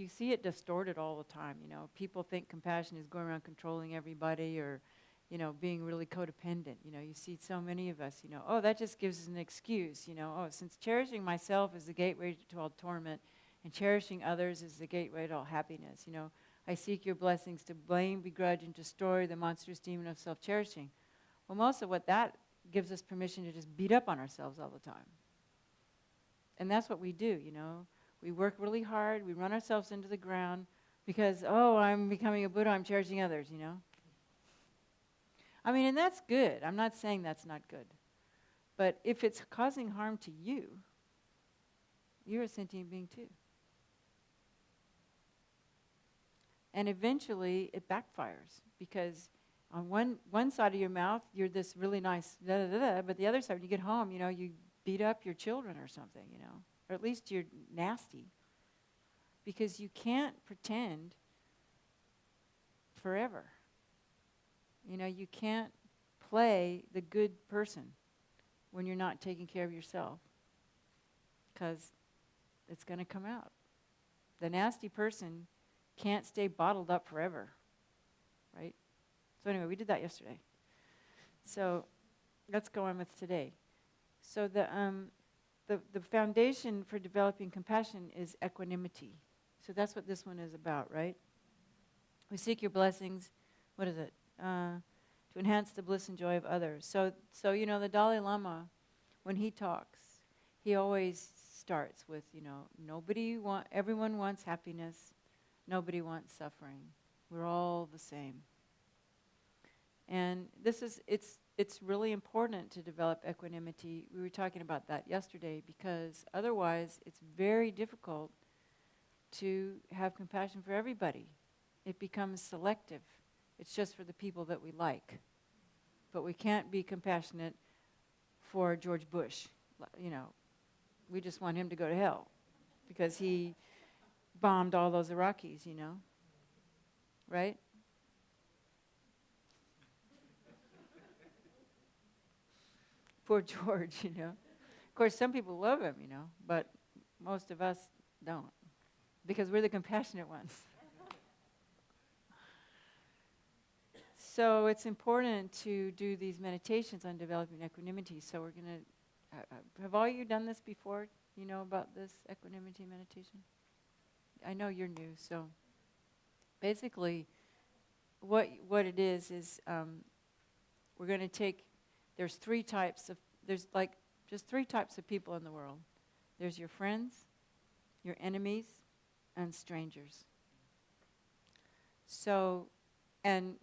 see it distorted all the time, you know. People think compassion is going around controlling everybody or, you know, being really codependent. You know, you see so many of us, you know, oh, that just gives us an excuse, you know. Oh, since cherishing myself is the gateway to all torment and cherishing others is the gateway to all happiness, you know. I seek your blessings to blame, begrudge, and destroy the monstrous demon of self-cherishing. Well, most of what that gives us permission to just beat up on ourselves all the time. And that's what we do, you know. We work really hard, we run ourselves into the ground because, oh, I'm becoming a Buddha, I'm cherishing others, you know. I mean, and that's good. I'm not saying that's not good. But if it's causing harm to you, you're a sentient being too. And eventually it backfires because on one side of your mouth, you're this really nice da-da-da-da, but the other side, when you get home, you know, you beat up your children or something, you know, or at least you're nasty. Because you can't pretend forever. You know, you can't play the good person when you're not taking care of yourself, because it's going to come out. The nasty person can't stay bottled up forever, right? So anyway, we did that yesterday. So let's go on with today. So the foundation for developing compassion is equanimity. So that's what this one is about, right? We seek your blessings. What is it? To enhance the bliss and joy of others. So you know, the Dalai Lama, when he talks, he always starts with, you know, everyone wants happiness. Nobody wants suffering. We're all the same. And it's really important to develop equanimity. We were talking about that yesterday because otherwise it's very difficult to have compassion for everybody. It becomes selective. It's just for the people that we like. But we can't be compassionate for George Bush. You know, we just want him to go to hell because he bombed all those Iraqis, you know, right? Poor George, you know. Of course, some people love him, you know, but most of us don't because we're the compassionate ones. So it's important to do these meditations on developing equanimity. So we're going to, have all you done this before? You know about this equanimity meditation? I know you're new, so basically what it is we're going to take, there's just three types of people in the world. There's your friends, your enemies, and strangers. So, and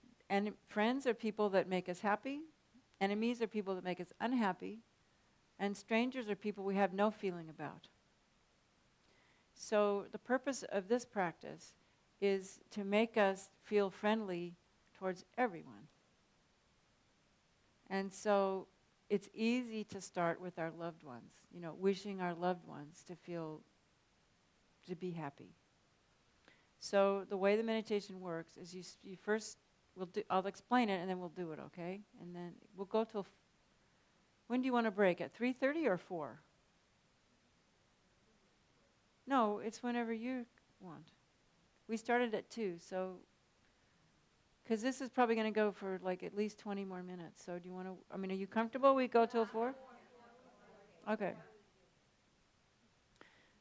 friends are people that make us happy, enemies are people that make us unhappy, and strangers are people we have no feeling about. So the purpose of this practice is to make us feel friendly towards everyone. And so it's easy to start with our loved ones, you know, wishing our loved ones to be happy. So the way the meditation works is you first, I'll explain it and then we'll do it, okay? And then we'll go till, when do you want to break? At 3:30 or 4? No, it's whenever you want. We started at 2, so, because this is probably going to go for like at least 20 more minutes. So do you want to, I mean, are you comfortable we go till 4? Okay.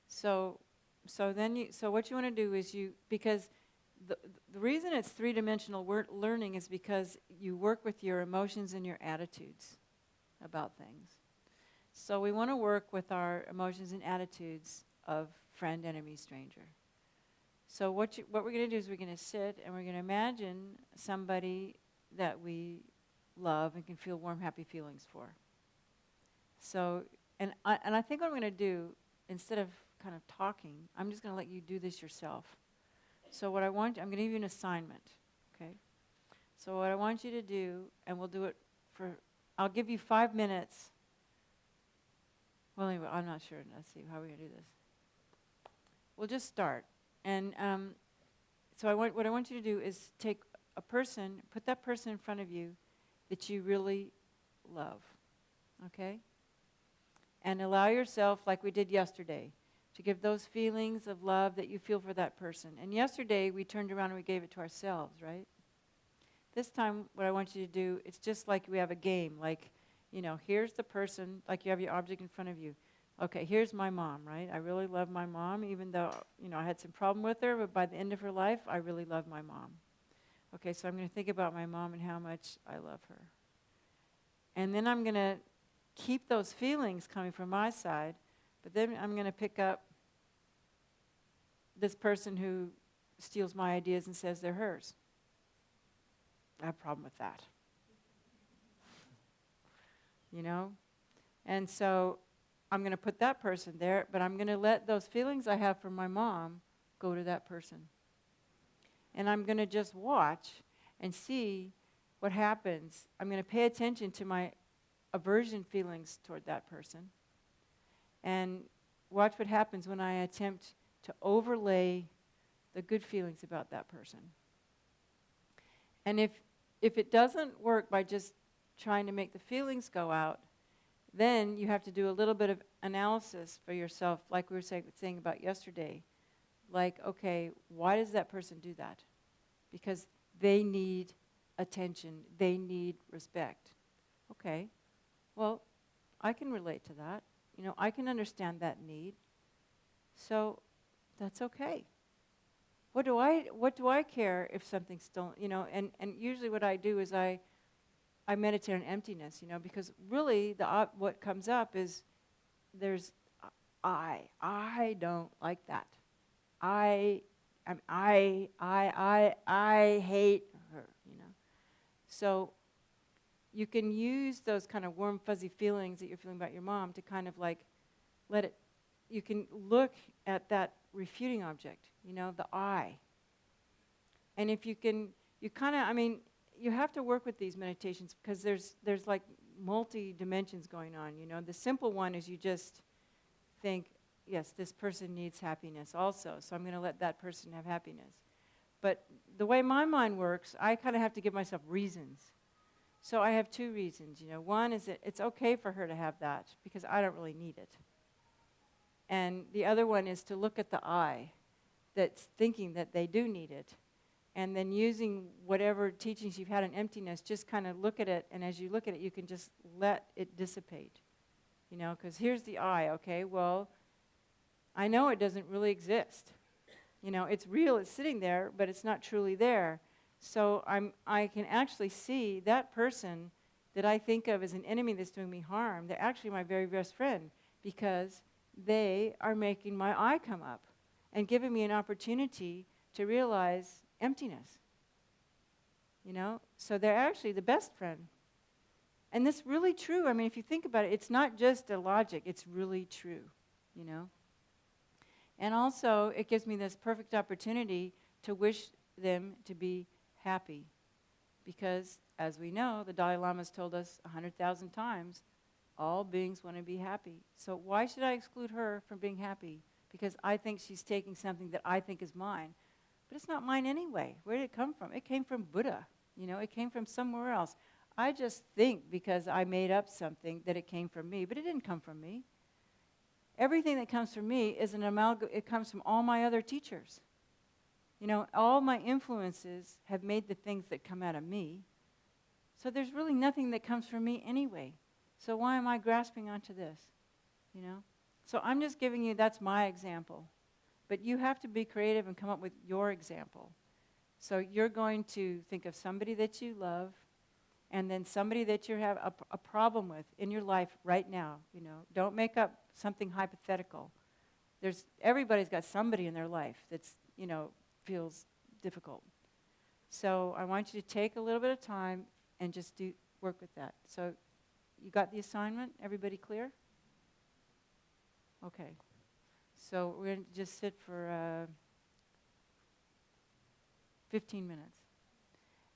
So what you want to do is because the reason it's three-dimensional learning is because you work with your emotions and your attitudes about things. So we want to work with our emotions and attitudes of friend, enemy, stranger. So what we're going to do is we're going to sit and we're going to imagine somebody that we love and can feel warm, happy feelings for. So, and I think what I'm going to do, instead of kind of talking. I'm just going to let you do this yourself. So what I'm going to give you an assignment, okay? So what I want you to do, and we'll do it I'll give you 5 minutes. Well, anyway, I'm not sure. Let's see how we're going to do this. We'll just start. And so what I want you to do is take a person, put that person in front of you that you really love, okay? And allow yourself, like we did yesterday, to give those feelings of love that you feel for that person. And yesterday, we turned around and we gave it to ourselves, right? This time, what I want you to do, it's just like we have a game. Like, here's the person, like you have your object in front of you. Okay, here's my mom, right? I really love my mom, even though, I had some problem with her, but by the end of her life, I really love my mom. Okay, so I'm going to think about my mom and how much I love her. And then I'm going to keep those feelings coming from my side, but then I'm going to pick up this person who steals my ideas and says they're hers. I have a problem with that. And so I'm going to put that person there, but I'm going to let those feelings I have for my mom go to that person. And I'm going to just watch and see what happens. I'm going to pay attention to my aversion feelings toward that person and watch what happens when I attempt to overlay the good feelings about that person. And if it doesn't work by just trying to make the feelings go out, then you have to do a little bit of analysis for yourself, like we were saying about yesterday. Like, okay, why does that person do that? Because they need attention. They need respect. Okay, well, I can relate to that. I can understand that need. So that's okay. What do I care if something's still, and usually what I do is I meditate on emptiness, because really what comes up is there's I don't like that. I hate her, So you can use those kind of warm, fuzzy feelings that you're feeling about your mom to kind of like you can look at that refuting object, the I. And if you can, you have to work with these meditations because there's like multi-dimensions going on, The simple one is you just think, yes, this person needs happiness also, so I'm going to let that person have happiness. But the way my mind works, I kind of have to give myself reasons. So I have 2 reasons, One is that it's okay for her to have that because I don't really need it. And the other one is to look at the I that's thinking that they do need it. And then using whatever teachings you've had on emptiness, just kind of look at it, and as you look at it, you can just let it dissipate. Because here's the I, okay, well, I know it doesn't really exist. It's real, it's sitting there, but it's not truly there. So I can actually see that person that I think of as an enemy that's doing me harm, they're actually my very best friend because they are making my I come up and giving me an opportunity to realize emptiness. So they're actually the best friend. And this is really true. I mean, if you think about it, it's not just a logic, it's really true, And also, it gives me this perfect opportunity to wish them to be happy. Because, as we know, the Dalai Lama's told us 100,000 times, all beings want to be happy. So why should I exclude her from being happy? Because I think she's taking something that I think is mine. But it's not mine anyway. Where did it come from? It came from Buddha. It came from somewhere else. I just think because I made up something that it came from me, but it didn't come from me. Everything that comes from me is an amalgam. It comes from all my other teachers. All my influences have made the things that come out of me. So there's really nothing that comes from me anyway. So why am I grasping onto this? So I'm just giving you, that's my example. But you have to be creative and come up with your example. So you're going to think of somebody that you love and then somebody that you have a problem with in your life right now. Don't make up something hypothetical. Everybody's got somebody in their life that's, feels difficult. So I want you to take a little bit of time and just work with that. So you got the assignment? Everybody clear? Okay. So we're going to just sit for 15 minutes.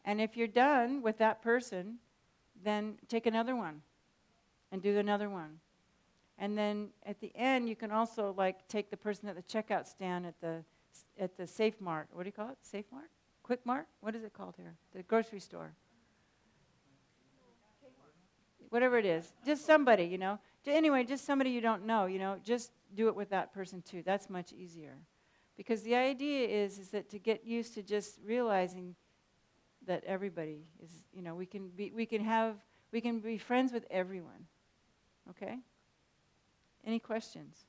And if you're done with that person, then take another one and do another one. And then at the end, you can also like take the person at the checkout stand at the Safe Mart. What do you call it? Safe Mart? Quick Mart? What is it called here? The grocery store. Whatever it is. Just somebody, you know. Anyway, just somebody you don't know, you know. Just do it with that person too. That's much easier. Because the idea is that to get used to just realizing that everybody is, you know, we can be friends with everyone. Okay? Any questions?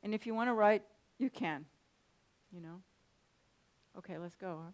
And if you want to write, you can. You know? Okay, let's go. Huh?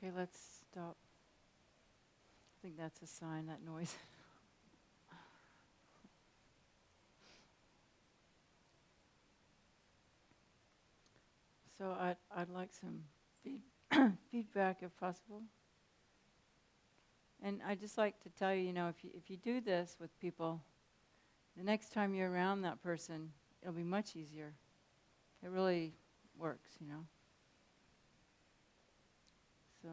Okay, let's stop. I think that's a sign, that noise. So I'd like some feedback if possible. And I'd just like to tell you, if you do this with people, the next time you're around that person, it'll be much easier. It really works, So,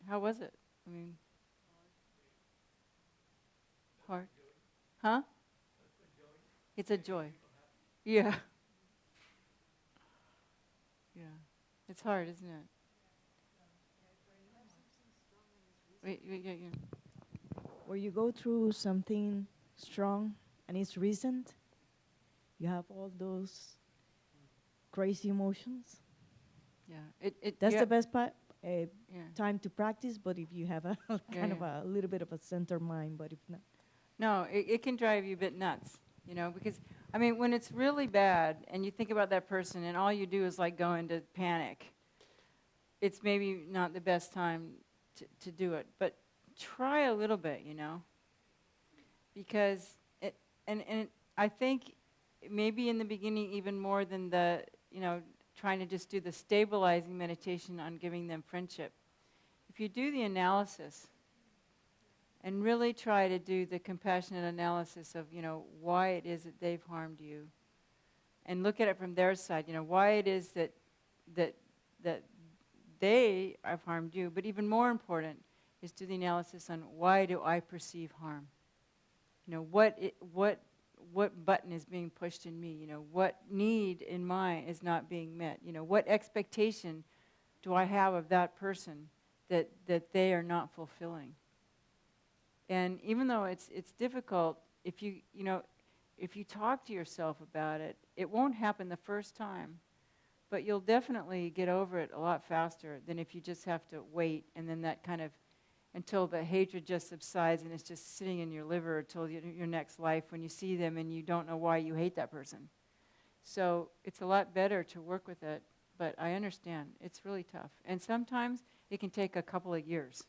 how was it? I mean, hard. Huh? It's a joy. Yeah. Yeah. It's hard, isn't it? Wait, yeah.
Where you go through something strong and it's recent, you have all those crazy emotions.
Yeah.
That's the best part.
Yeah.
Time to practice, but if you have a kind of a little bit of a center mind, but if not.
No, it can drive you a bit nuts, because, I mean, when it's really bad and you think about that person and all you do is like go into panic, it's maybe not the best time to do it. But try a little bit, because I think maybe in the beginning even more than the, trying to just do the stabilizing meditation on giving them friendship. If you do the analysis and really try to do the compassionate analysis of, why it is that they've harmed you, and look at it from their side, why it is that they have harmed you, but even more important is do the analysis on why do I perceive harm? What button is being pushed in me? What need in mine is not being met? What expectation do I have of that person that they are not fulfilling? And even though it's difficult, if you talk to yourself about it, it won't happen the first time, but you'll definitely get over it a lot faster than if you just have to wait and then that kind of until the hatred just subsides and it's just sitting in your liver until your next life when you see them and you don't know why you hate that person. So it's a lot better to work with it, but I understand. It's really tough. And sometimes it can take a couple of years.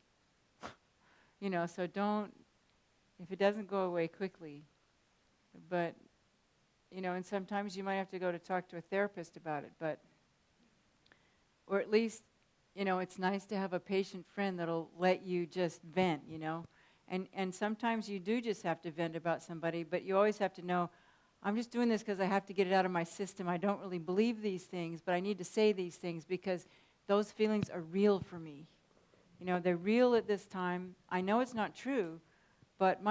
So don't, if it doesn't go away quickly, but, and sometimes you might have to go to talk to a therapist about it, but, or at least, it's nice to have a patient friend that'll let you just vent, and sometimes you do just have to vent about somebody, but you always have to know, I'm just doing this because I have to get it out of my system. I don't really believe these things, but I need to say these things because those feelings are real for me. They're real at this time. I know it's not true, but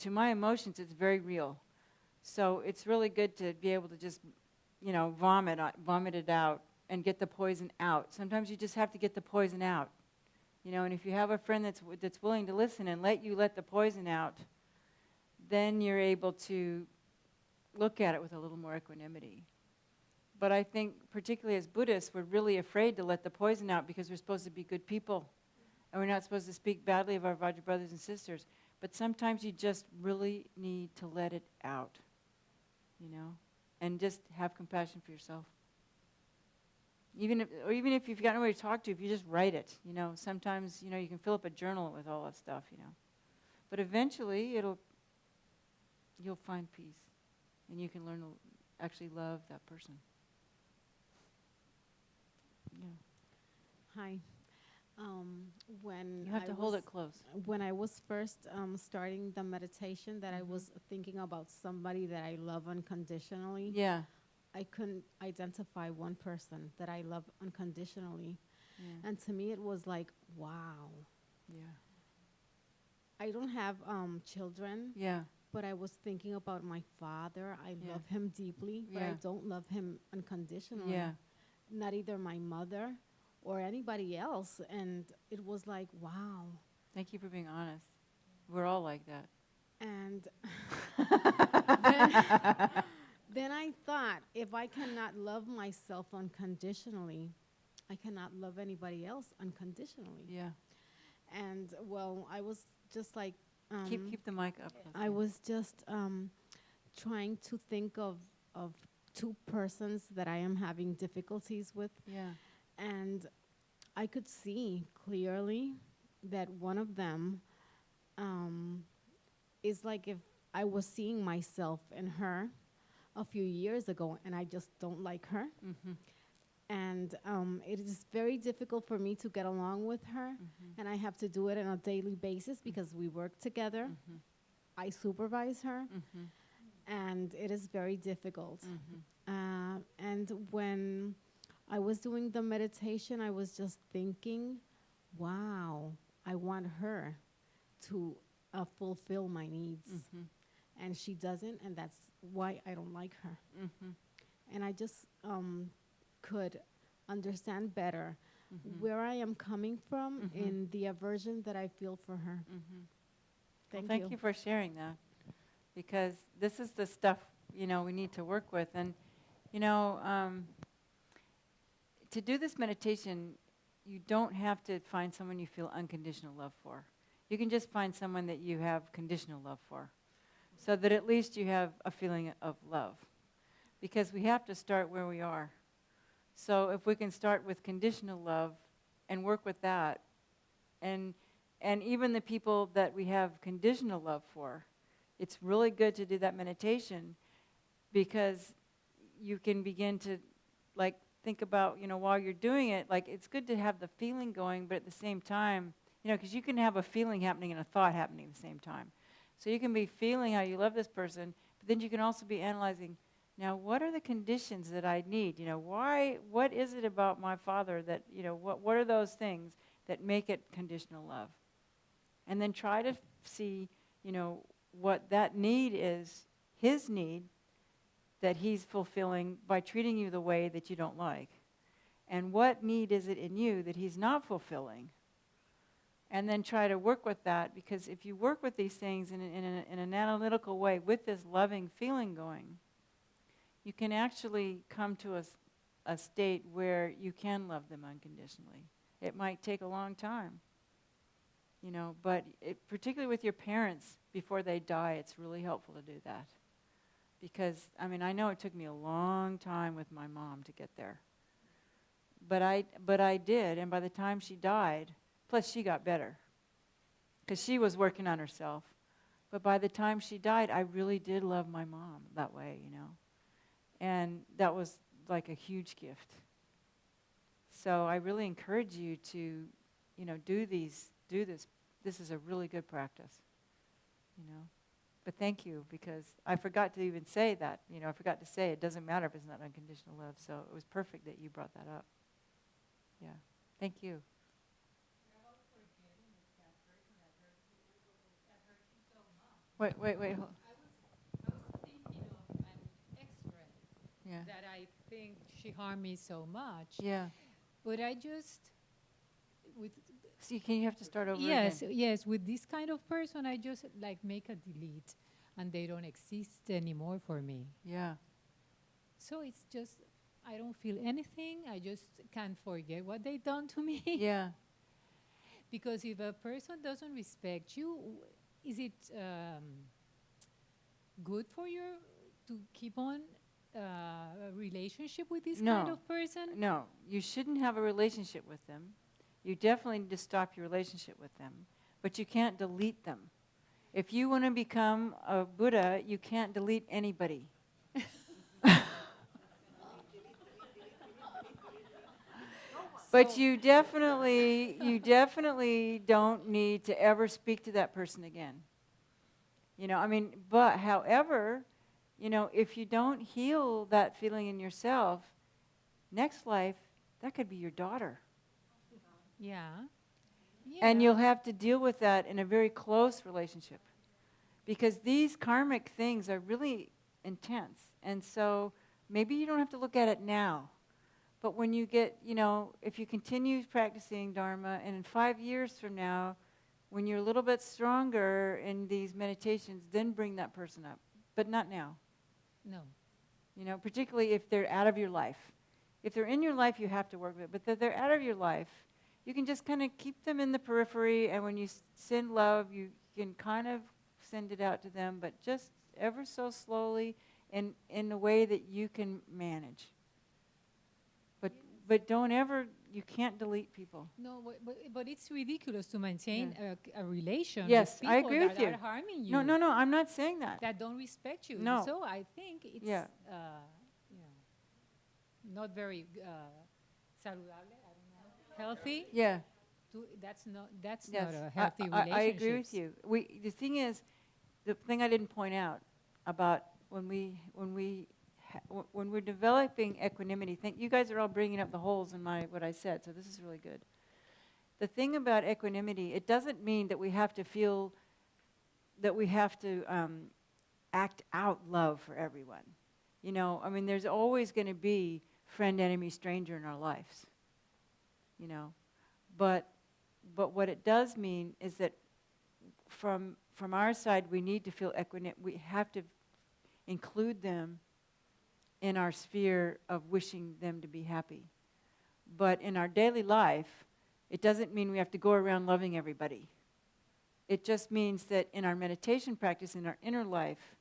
to my emotions, it's very real. So it's really good to be able to just, vomit it out and get the poison out. Sometimes you just have to get the poison out. And if you have a friend that's willing to listen and let you let the poison out, then you're able to look at it with a little more equanimity. But I think, particularly as Buddhists, we're really afraid to let the poison out because we're supposed to be good people. And we're not supposed to speak badly of our Vajra brothers and sisters. But sometimes you just really need to let it out, and just have compassion for yourself. Even if you've got nobody to talk to, if you just write it, sometimes, you can fill up a journal with all that stuff, But eventually you'll find peace, and you can learn to actually love that person. Yeah.
Hi. When
You have to hold it close.
When I was first starting the meditation, that I was thinking about somebody that I love unconditionally.
Yeah.
I couldn't identify one person that I love unconditionally.
Yeah.
And to me, it was like, wow.
Yeah.
I don't have children.
Yeah.
But I was thinking about my father. I love him deeply, but I don't love him unconditionally.
Yeah.
Not either my mother or anybody else. And it was like, wow.
Thank you for being honest. We're all like that.
And then I thought, if I cannot love myself unconditionally, I cannot love anybody else unconditionally.
Yeah.
And well, I was just like,
keep the mic up.
I was just trying to think of two persons that I am having difficulties with.
Yeah.
And I could see clearly that one of them is like if I was seeing myself in her a few years ago and I just don't like her.
Mm-hmm.
And it is very difficult for me to get along with her.
Mm-hmm.
And I have to do it on a daily basis because we work together.
Mm-hmm.
I supervise her.
Mm-hmm.
And it is very difficult.
Mm-hmm.
And when I was doing the meditation, I was just thinking, wow, I want her to fulfill my needs.
Mm-hmm.
And she doesn't, and that's why I don't like her.
Mm-hmm.
And I just could understand better
Mm-hmm.
where I am coming from
Mhm.
in the aversion that I feel for her.
Mm-hmm.
Thank
You for sharing that, because this is the stuff, we need to work with. And, to do this meditation, you don't have to find someone you feel unconditional love for. You can just find someone that you have conditional love for, so that at least you have a feeling of love. Because we have to start where we are. So if we can start with conditional love and work with that, and even the people that we have conditional love for, it's really good to do that meditation, because you can begin to think about, while you're doing it, it's good to have the feeling going, but at the same time, because you can have a feeling happening and a thought happening at the same time. So you can be feeling how you love this person, but then you can also be analyzing, now what are the conditions that I need? What is it about my father that, what are those things that make it conditional love? And then try to see, what that need is, his need, that he's fulfilling by treating you the way that you don't like. And what need is it in you that he's not fulfilling? And then try to work with that, because if you work with these things in an analytical way with this loving feeling going, you can actually come to a state where you can love them unconditionally. It might take a long time, but particularly with your parents before they die, it's really helpful to do that. Because, I know it took me a long time with my mom to get there. But I did, and by the time she died, plus she got better, because she was working on herself. But by the time she died, I really did love my mom that way, And that was like a huge gift. So I really encourage you to, do this. This is a really good practice, But thank you, because I forgot to even say that. I forgot to say it doesn't matter if it's not unconditional love. So it was perfect that you brought that up. Yeah. Thank you. Wait. Hold.
I was thinking of an ex-friend
Yeah.
that I think she harmed me so much.
Yeah.
But I just, with
See, you have to start over
yes,
again?
yes, with this kind of person, I just make a delete, and they don't exist anymore for me.
Yeah.
So it's just, I don't feel anything. I just can't forget what they done to me.
Yeah.
Because if a person doesn't respect you, is it good for you to keep on a relationship with this kind
No.
of person?
No, you shouldn't have a relationship with them. You definitely need to stop your relationship with them. But you can't delete them. If you want to become a Buddha, you can't delete anybody. But you definitely don't need to ever speak to that person again. But however, if you don't heal that feeling in yourself, next life, that could be your daughter.
Yeah.
And you'll have to deal with that in a very close relationship, because these karmic things are really intense. And so maybe you don't have to look at it now. But when you get, if you continue practicing Dharma, and in 5 years from now, when you're a little bit stronger in these meditations, then bring that person up. But not now.
No.
Particularly if they're out of your life. If they're in your life, you have to work with it. But if they're out of your life, you can just kind of keep them in the periphery, and when you send love, you can kind of send it out to them, but just ever so slowly and in a way that you can manage. But don't ever can't delete people.
No, but it's ridiculous to maintain a relation
Yes,
with
I
people
agree
that
with you.
are harming you.
No, I'm not saying that.
That don't respect you.
No.
So I think it's
Yeah.
Not very saludable. I don't know. Healthy.
Yeah.
That's not
Yes.
a healthy relationship.
I agree with you. The thing is, the thing I didn't point out about when we're developing equanimity. You guys are all bringing up the holes in what I said, so this is really good. The thing about equanimity, it doesn't mean that we have to feel that we have to act out love for everyone. You know, I mean, there's always going to be friend, enemy, stranger in our lives. You know, but what it does mean is that from our side, we need to feel equanimity. We have to include them in our sphere of wishing them to be happy. But in our daily life, it doesn't mean we have to go around loving everybody. It just means that in our meditation practice, in our inner life,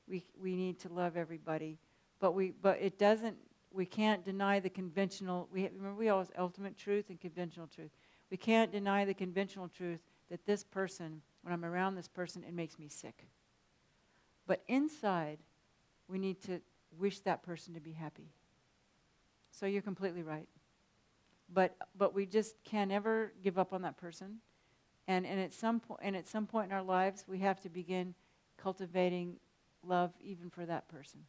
we need to love everybody. But it doesn't. We can't deny the conventional. Remember, we always ultimate truth and conventional truth. We can't deny the conventional truth that this person, when I'm around this person, it makes me sick. But inside, we need to wish that person to be happy. So you're completely right. But we just can't ever give up on that person. And at some point in our lives, we have to begin cultivating love even for that person.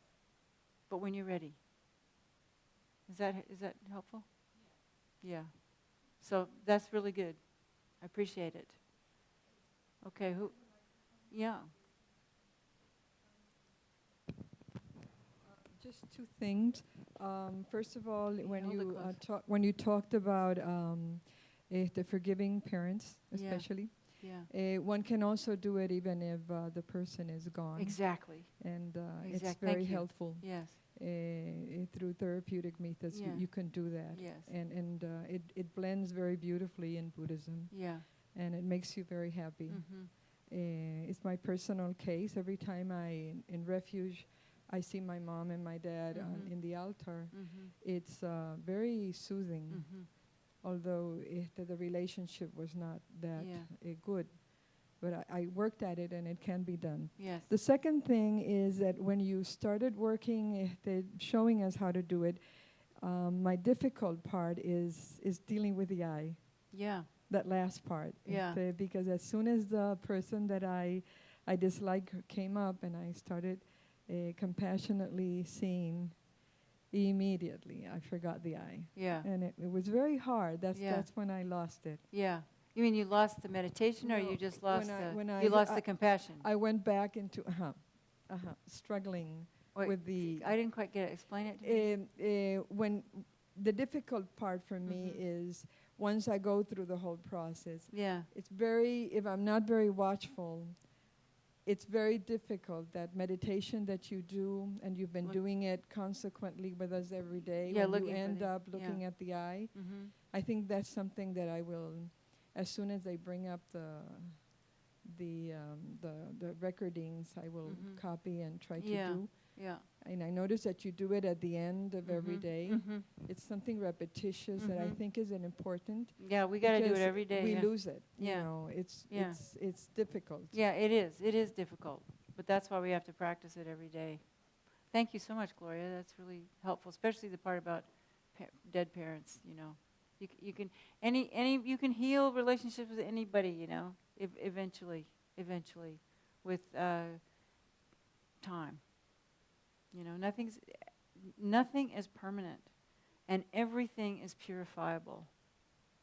But when you're ready. Is that helpful? Yeah. So that's really good. I appreciate it. Okay, who? Yeah.
Just two things. First of all,
Hold
when you talked about the forgiving parents, especially, one can also do it even if the person is gone.
Exactly.
And it's
Thank
very
you.
helpful.
Yes.
Through therapeutic methods, you can do that.
Yes.
And it blends very beautifully in Buddhism.
Yeah.
And it makes you very happy.
Mm-hmm.
It's my personal case. Every time in refuge, I see my mom and my dad in the altar.
Mm-hmm.
It's very soothing,
Mm-hmm.
although the relationship was not that good. But I worked at it, and it can be done.
Yes.
The second thing is that when you started working, showing us how to do it, my difficult part is dealing with the I.
Yeah.
That last part.
Yeah.
Because as soon as the person that I dislike came up, and I started compassionately seeing, immediately I forgot the I.
Yeah.
And it was very hard. That's when I lost it.
Yeah. You mean you lost the meditation, or
No,
you just lost
you
lost the compassion?
I went back into struggling with the.
I didn't quite get it. Explain it to me.
When the difficult part for me is once I go through the whole process.
Yeah.
It's if I'm not very watchful, it's very difficult, that meditation that you do, and you've been doing it consequently with us every day.
Yeah,
when you end up looking at the I.
Mm-hmm.
I think that's something that I will, as soon as they bring up the recordings, I will copy and try to do.
Yeah.
And I notice that you do it at the end of every day.
Mm-hmm.
It's something repetitious that I think is important.
Yeah, we got to do it
because
every day.
We lose it.
Yeah.
You know, it's difficult.
Yeah, it is. It is difficult. But that's why we have to practice it every day. Thank you so much, Gloria. That's really helpful, especially the part about dead parents, you know. You can you can heal relationships with anybody, you know, eventually with time. You know, nothing is permanent, and everything is purifiable.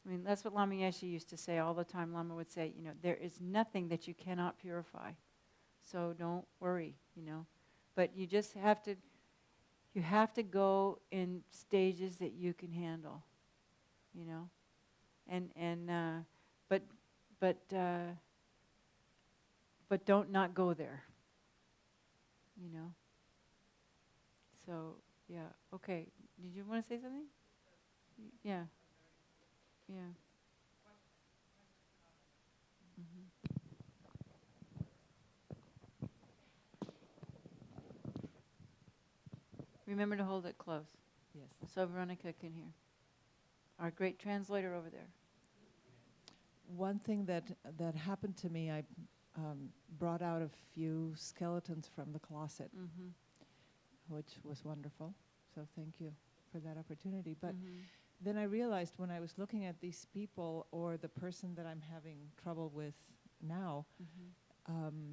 I mean, that's what Lama Yeshe used to say all the time. Lama would say, you know, there is nothing that you cannot purify, so don't worry, you know. But you just have to go in stages that you can handle, you know, but don't not go there, you know. So, yeah, okay. Did you want to say something? Yeah. Yeah. Mm-hmm. Remember to hold it close.
Yes.
So Veronica can hear. our great translator over there.
One thing that happened to me, I brought out a few skeletons from the closet,
Mm-hmm.
which was wonderful. So thank you for that opportunity. But
Mm-hmm.
then I realized when I was looking at these people or the person that I'm having trouble with now,
Mm-hmm.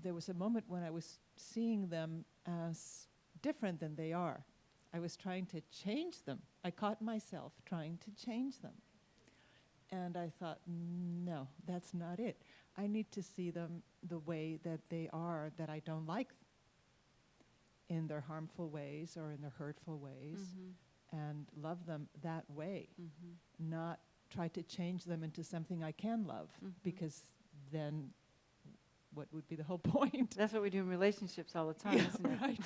there was a moment when I was seeing them as different than they are. I was trying to change them. I caught myself trying to change them. And I thought, no, that's not it. I need to see them the way that they are, that I don't like in their harmful ways or in their hurtful ways,
Mm-hmm.
and love them that way,
Mm-hmm.
not try to change them into something I can love,
Mhm.
because then what would be the whole point?
That's what we do in relationships all the time,
Yeah,
isn't it?
right.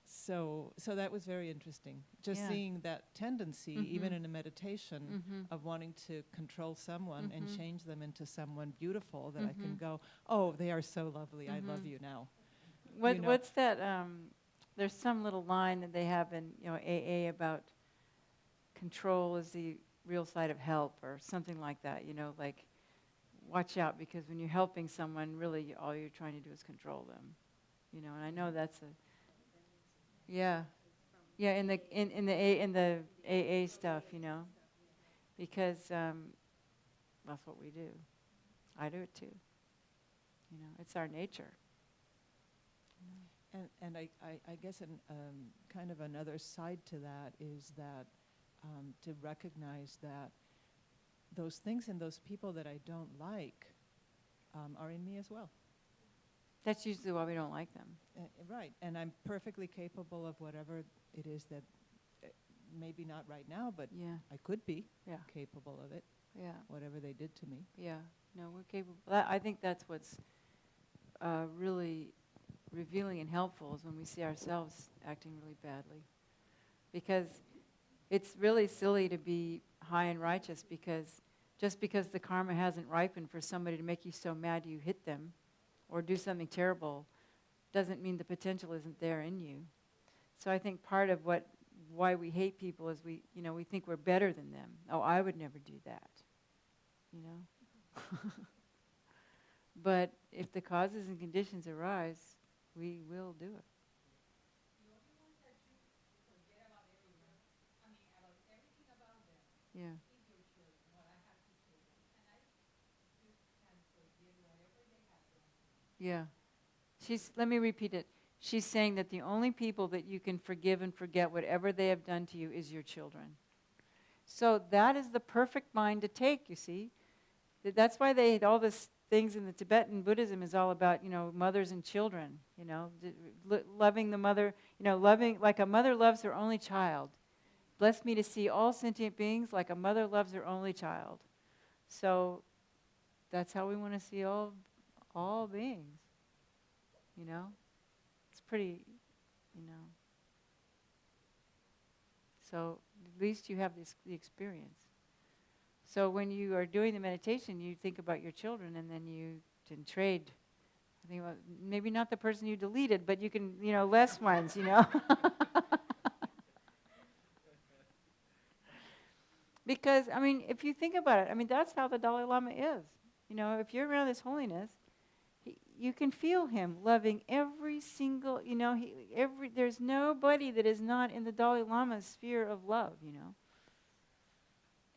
So that was very interesting. Just
Yeah.
seeing that tendency, even
Mhm.
in a meditation,
Mm-hmm.
of wanting to control someone and
Mhm.
change them into someone beautiful, that I can
Mhm.
go, oh, they are so lovely, I love
Mhm.
you now.
What
You know.
what's that? There's some little line that they have in AA about control is the real side of help or something like that. Like watch out, because when you're helping someone, really all you're trying to do is control them. And I know that's yeah in the AA stuff. Because that's what we do. I do it too. It's our nature.
And I guess kind of another side to that is that to recognize that those things and those people that I don't like are in me as well.
That's usually why we don't like them.
Right, and I'm perfectly capable of whatever it is that, maybe not right now, but
Yeah,
I could be
yeah,
capable of it,
yeah,
whatever they did to me.
yeah. No, we're capable. I think that's what's really revealing and helpful is when we see ourselves acting really badly. Because it's really silly to be high and righteous, because just because the karma hasn't ripened for somebody to make you so mad you hit them or do something terrible doesn't mean the potential isn't there in you. So I think part of why we hate people is we think we're better than them. Oh, I would never do that. But if the causes and conditions arise, we will do it. Yeah. Yeah. Let me repeat it. She's saying that the only people that you can forgive and forget whatever they have done to you is your children. So that is the perfect mind to take, you see. That's why they all this things in the Tibetan Buddhism is all about, mothers and children, loving the mother, loving like a mother loves her only child. Bless me to see all sentient beings like a mother loves her only child. So that's how we want to see all beings. It's pretty, So at least you have the experience. So when you are doing the meditation, you think about your children, and then you can trade. I think about maybe not the person you deleted, but you can, less ones, Because, if you think about it, that's how the Dalai Lama is. If you're around this holiness, you can feel him loving every single, there's nobody that is not in the Dalai Lama's sphere of love,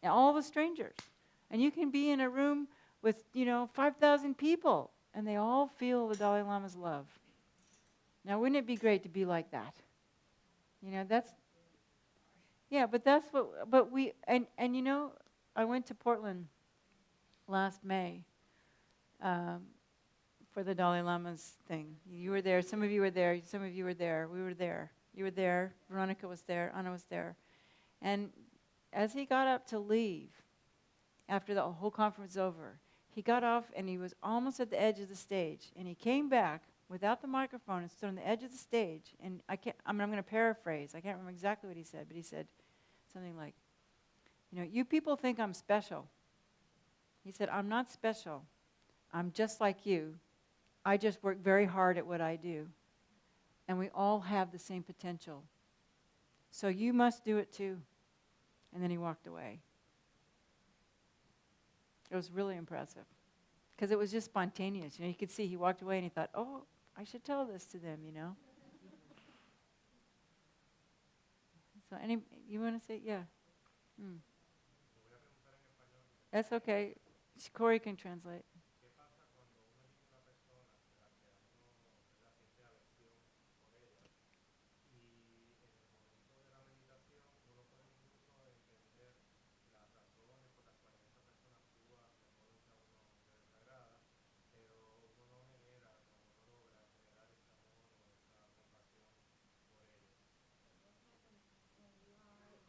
And all the strangers. And you can be in a room with, 5,000 people, and they all feel the Dalai Lama's love. Now, wouldn't it be great to be like that? But that's what, I went to Portland last May for the Dalai Lama's thing. You were there, some of you were there, some of you were there, we were there. You were there, Veronica was there, Anna was there. And as he got up to leave, after the whole conference was over, he got off and he was almost at the edge of the stage. And he came back without the microphone and stood on the edge of the stage. And I'm going to paraphrase. I can't remember exactly what he said, but he said something like, you people think I'm special. He said, I'm not special. I'm just like you. I just work very hard at what I do. And we all have the same potential. So you must do it too. And then he walked away. It was really impressive. Because it was just spontaneous. You could see he walked away and he thought, oh, I should tell this to them, So you want to say, yeah. That's okay. Corey can translate.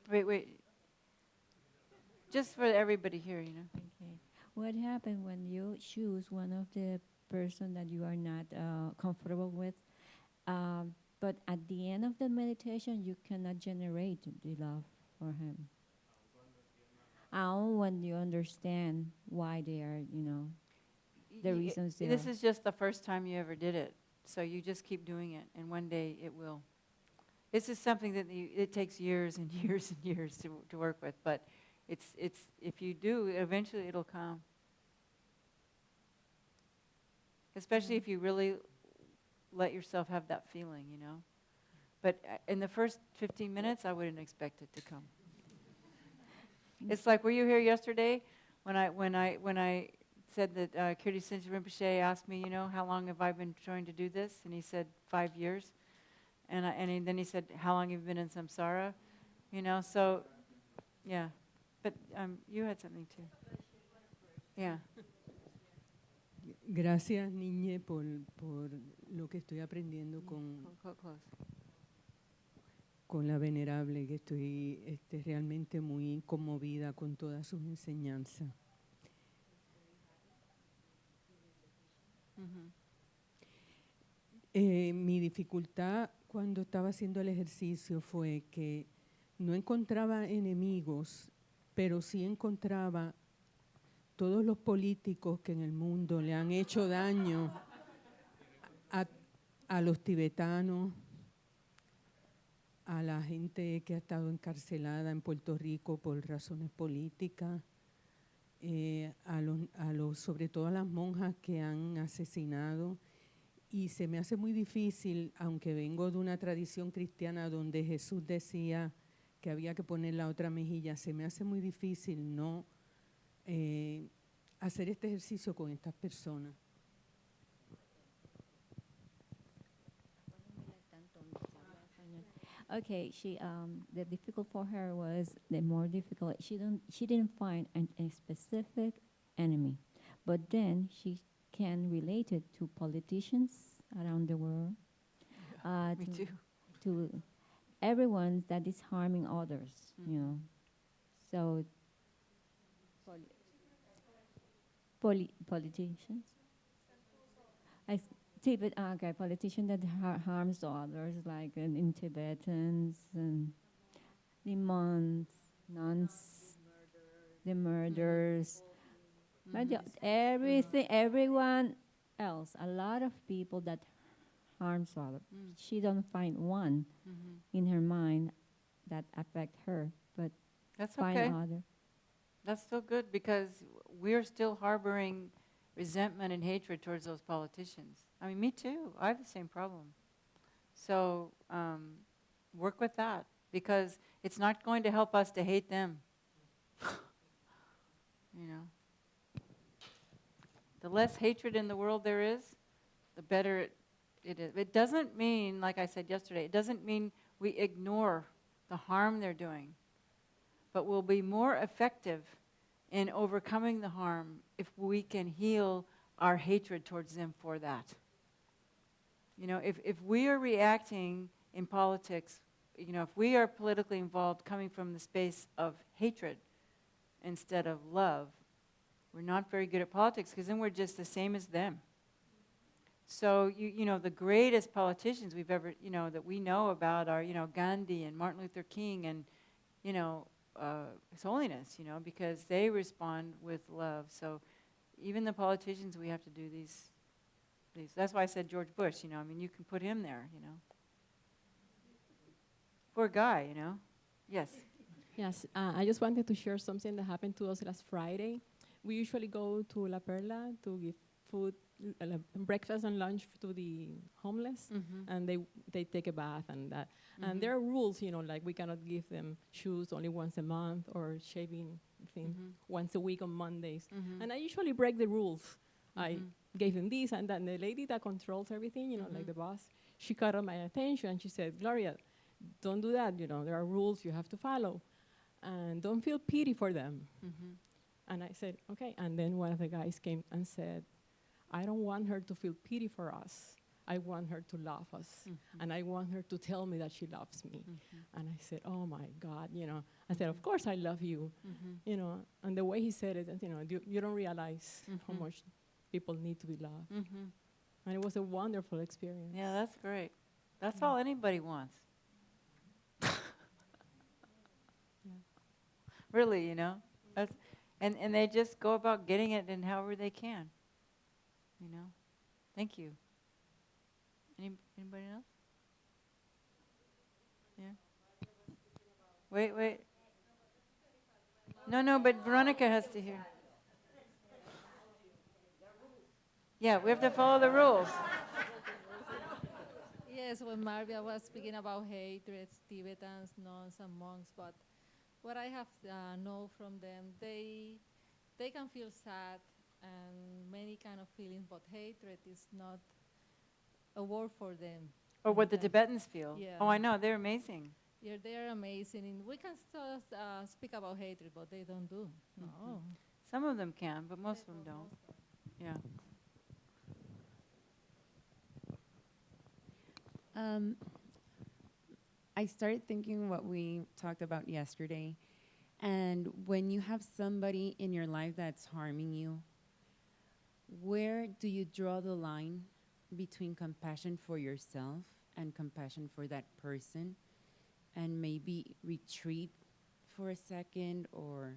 Wait. Just for everybody here,
Okay. What happened when you choose one of the person that you are not comfortable with, but at the end of the meditation you cannot generate the love for him? When you understand why they are, the reasons they
This
are.
is just the first time you ever did it. So you just keep doing it, and one day it will. This is something that it takes years and years and years to work with, but it's if you do, eventually it'll come. Especially if you really let yourself have that feeling, But in the first 15 minutes, I wouldn't expect it to come. It's like, were you here yesterday when I said that Kirti Sinchi Rinpoche asked me, how long have I been trying to do this? And he said 5 years. And then he said, how long have you been in samsara? So, yeah. But you had something too. Yeah.
Gracias, Nyingje, por lo que estoy aprendiendo con la venerable, que estoy realmente muy conmovida con todas sus enseñanzas. Mi dificultad cuando estaba haciendo el ejercicio fue que no encontraba enemigos, pero sí encontraba todos los políticos que en el mundo le han hecho daño a los tibetanos, a la gente que ha estado encarcelada en Puerto Rico por razones políticas, sobre todo a las monjas que han asesinado. Y se me hace muy difícil, aunque vengo de una tradición cristiana donde Jesús decía que había que poner la otra mejilla, se me hace muy difícil no hacer este ejercicio con estas personas.
Okay, the difficult for her was the more difficult. She didn't find a specific enemy, but then she can relate it to politicians around the world.
Me too.
To everyone that is harming others, So politicians. Politician that harms others, like in Tibetans and the monks, nuns, the murders, everything, everyone else. A lot of people that harms others. She don't find one in her mind that affect her, but
That's
find
okay.
other.
That's still good because we're still harboring resentment and hatred towards those politicians. I mean, me too. I have the same problem. So work with that because it's not going to help us to hate them. The less hatred in the world there is, the better it is. It doesn't mean, like I said yesterday, it doesn't mean we ignore the harm they're doing, but we'll be more effective in overcoming the harm if we can heal our hatred towards them for that. If we are reacting in politics, if we are politically involved coming from the space of hatred instead of love, we're not very good at politics because then we're just the same as them. So, the greatest politicians we've ever, that we know about are, Gandhi and Martin Luther King and, His Holiness, because they respond with love. So even the politicians, we have to do these. That's why I said George Bush, you can put him there, Poor guy, you know. Yes.
Yes, I just wanted to share something that happened to us last Friday. We usually go to La Perla to give food, breakfast and lunch to the homeless, and they take a bath and that. And there are rules, you know, like we cannot give them shoes only once a month or shaving thing once a week on Mondays. And I usually break the rules. I gave them this and that. And the lady that controls everything, you know, like the boss, she caught my attention and she said, Gloria, don't do that, you know, there are rules you have to follow. And don't feel pity for them. And I said, okay. And then one of the guys came and said, I don't want her to feel pity for us. I want her to love us. And I want her to tell me that she loves me. And I said, oh my God, you know. I said, of course I love you. You know, and the way he said it, you know, you don't realize how much people need to be loved. And it was a wonderful experience.
Yeah, that's great. That's all anybody wants. Really, you know. That's, and they just go about getting it in however they can. You know. Thank you. Anybody else? Yeah. Wait. No, but Veronica has to hear. Yeah, we have to follow the rules.
Yes, when Marvia was speaking about hatred, Tibetans, nuns, and monks, but what I have know from them, they can feel sad and many kind of feelings, but hatred is not a word for them.
Or what the Tibetans feel.
Yeah.
Oh, I know, they're amazing.
Yeah, they're amazing. And we can still speak about hatred, but they don't do. No.
Some of them can, but most of them don't. Yeah.
I started thinking what we talked about yesterday, and when you have somebody in your life that's harming you, where do you draw the line between compassion for yourself and compassion for that person, and maybe retreat for a second or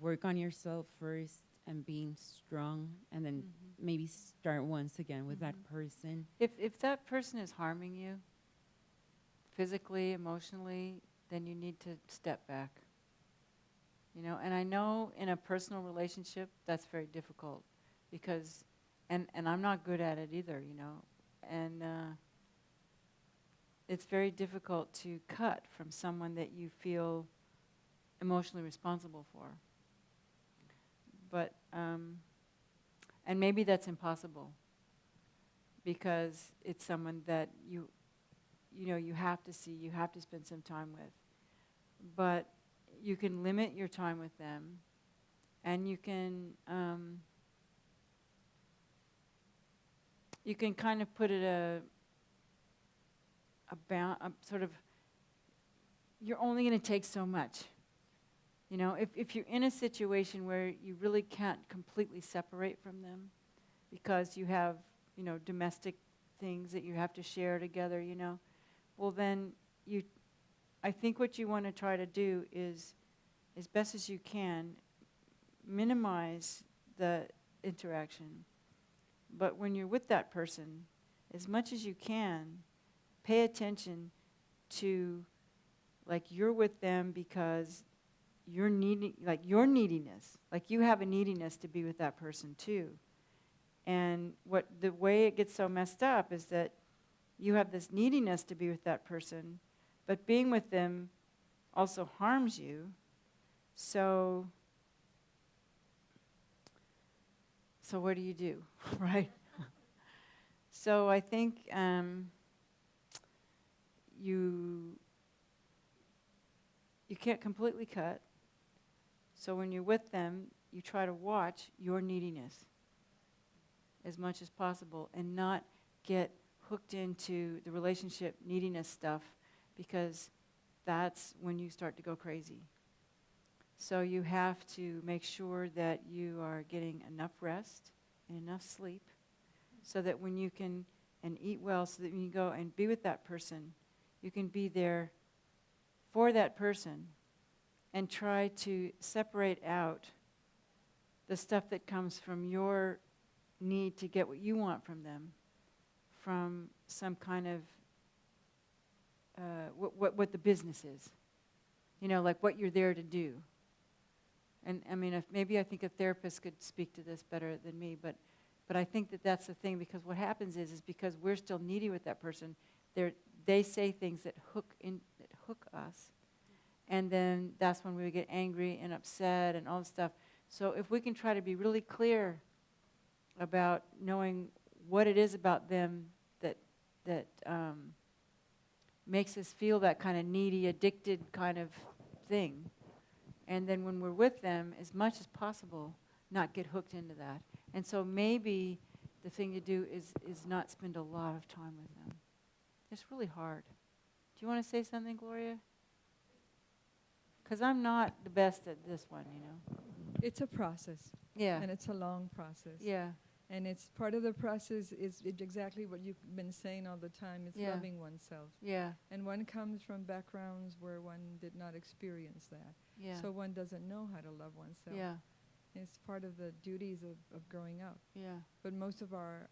work on yourself first and being strong, and then maybe start once again with that person?
If that person is harming you, physically, emotionally, then you need to step back. You know, and I know in a personal relationship that's very difficult because, and I'm not good at it either, you know, and it's very difficult to cut from someone that you feel emotionally responsible for. But, and maybe that's impossible because it's someone that you know, you have to see, you have to spend some time with. But you can limit your time with them, and you can kind of put it a sort of, you're only going to take so much. You know, if you're in a situation where you really can't completely separate from them because you have, you know, domestic things that you have to share together, you know, well then I think what you want to try to do is, as best as you can, minimize the interaction. But when you're with that person, as much as you can, pay attention to, like, you're with them because you're needing, like your neediness, like you have a neediness to be with that person too. And the way it gets so messed up is that you have this neediness to be with that person, but being with them also harms you. So what do you do, right? So I think you can't completely cut. So when you're with them, you try to watch your neediness as much as possible and not get hooked into the relationship neediness stuff, because that's when you start to go crazy. So you have to make sure that you are getting enough rest and enough sleep so that when you can, and eat well, so that when you go and be with that person, you can be there for that person and try to separate out the stuff that comes from your need to get what you want from them, from some kind of what the business is. You know, like what you're there to do. And I mean, maybe I think a therapist could speak to this better than me, but I think that that's the thing, because what happens is because we're still needy with that person, they say things that hook us, and then that's when we get angry and upset and all this stuff. So if we can try to be really clear about knowing what it is about them that makes us feel that kind of needy, addicted kind of thing, and then when we're with them, as much as possible, not get hooked into that. And so maybe the thing to do is not spend a lot of time with them. It's really hard. Do you want to say something, Gloria? Because I'm not the best at this one, you know.
It's a process.
Yeah.
And it's a long process.
Yeah.
And it's part of the process is exactly what you've been saying all the time. It's loving oneself.
Yeah.
And one comes from backgrounds where one did not experience that.
Yeah.
So one doesn't know how to love oneself.
Yeah.
It's part of the duties of growing up.
Yeah.
But most of our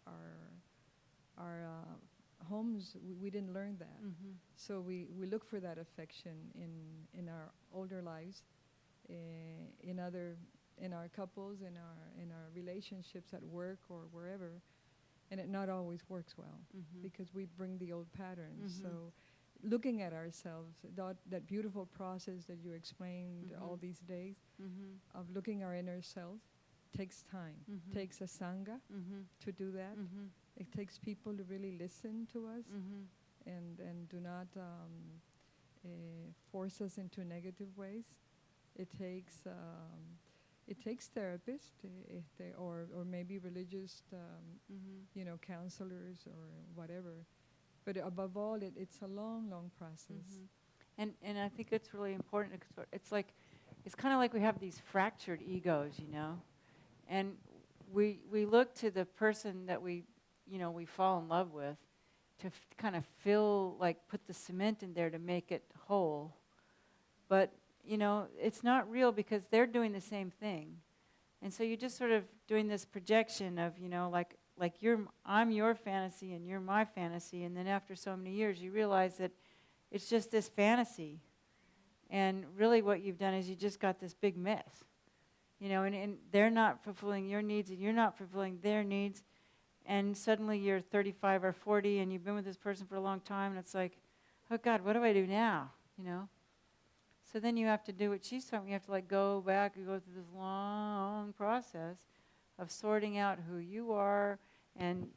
homes, we didn't learn that.
Mm-hmm.
So we look for that affection in our older lives, in our couples, in our relationships at work or wherever, and it not always works well because we bring the old patterns. So looking at ourselves, that beautiful process that you explained all these days of looking our inner self takes time. Takes a sangha to do that. It takes people to really listen to us and do not force us into negative ways. It takes therapists, or maybe religious, counselors or whatever. But above all, it's a long, long process.
And I think it's really important. It's kind of like we have these fractured egos, you know, and we look to the person that we fall in love with to kind of put the cement in there to make it whole. But it's not real because they're doing the same thing. And so you're just sort of doing this projection of, I'm your fantasy and you're my fantasy. And then after so many years, you realize that it's just this fantasy. And really what you've done is you just got this big mess. And they're not fulfilling your needs and you're not fulfilling their needs. And suddenly you're 35 or 40 and you've been with this person for a long time. And it's like, oh God, what do I do now? So then you have to do what she's talking. You have to go back and go through this long process of sorting out who you are and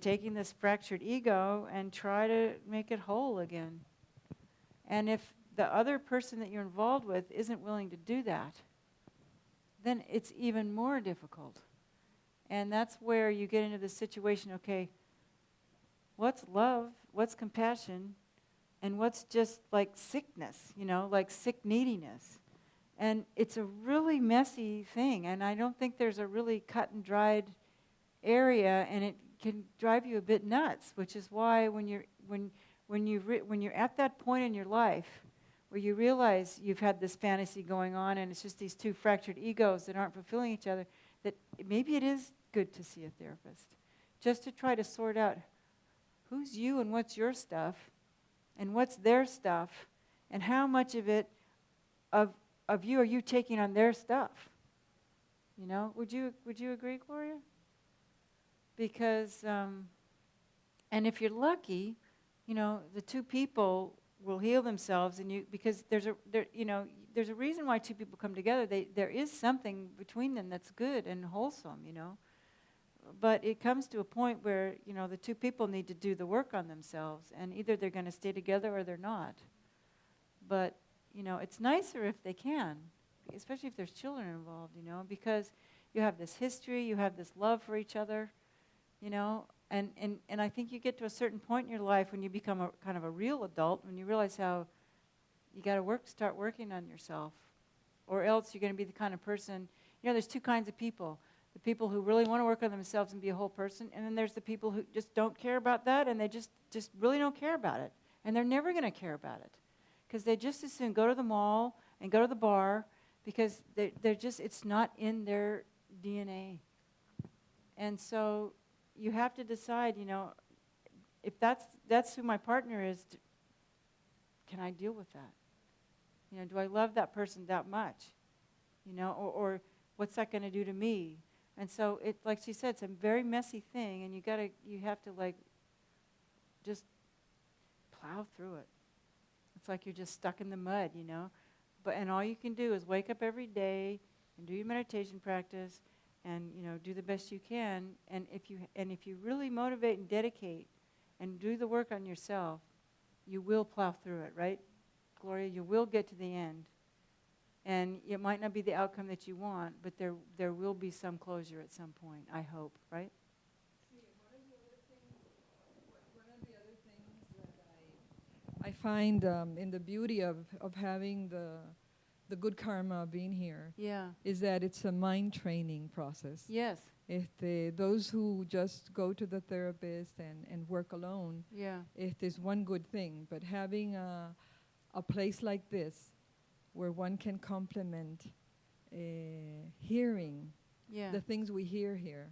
taking this fractured ego and try to make it whole again. And if the other person that you're involved with isn't willing to do that, then it's even more difficult. And that's where you get into the situation, okay, what's love, what's compassion, and what's just like sickness, like sick neediness. And it's a really messy thing, and I don't think there's a really cut and dried area, and it can drive you a bit nuts, which is why when you're at that point in your life where you realize you've had this fantasy going on and it's just these two fractured egos that aren't fulfilling each other, that maybe it is good to see a therapist, just to try to sort out who's you and what's your stuff, and what's their stuff, and how much of it, of you are you taking on their stuff? Would you agree, Gloria? Because, and if you're lucky, the two people will heal themselves, because there's a reason why two people come together. There is something between them that's good and wholesome, But it comes to a point where, the two people need to do the work on themselves, and either they're going to stay together or they're not. But, it's nicer if they can, especially if there's children involved, because you have this history, you have this love for each other, and I think you get to a certain point in your life when you become a kind of a real adult, when you realize how you got to start working on yourself, or else you're going to be the kind of person, there's two kinds of people. The people who really want to work on themselves and be a whole person, and then there's the people who just don't care about that, and they just really don't care about it. And they're never going to care about it, because they just as soon go to the mall and go to the bar, because they're just, it's not in their DNA. And so you have to decide, if that's who my partner is, can I deal with that? You know, do I love that person that much? You know, or what's that going to do to me? And so it, like she said, it's a very messy thing, and you have to like just plow through it. It's like you're just stuck in the mud, you know. And all you can do is wake up every day and do your meditation practice, and you know, do the best you can. And if you really motivate and dedicate, and do the work on yourself, you will plow through it, right, Gloria? You will get to the end. And it might not be the outcome that you want, but there will be some closure at some point, I hope, right?
One of the other things that I find in the beauty of having the good karma of being here, is that it's a mind training process.
Yes.
Those who just go to the therapist and work alone, it is one good thing, but having a place like this, where one can complement hearing the things we hear here.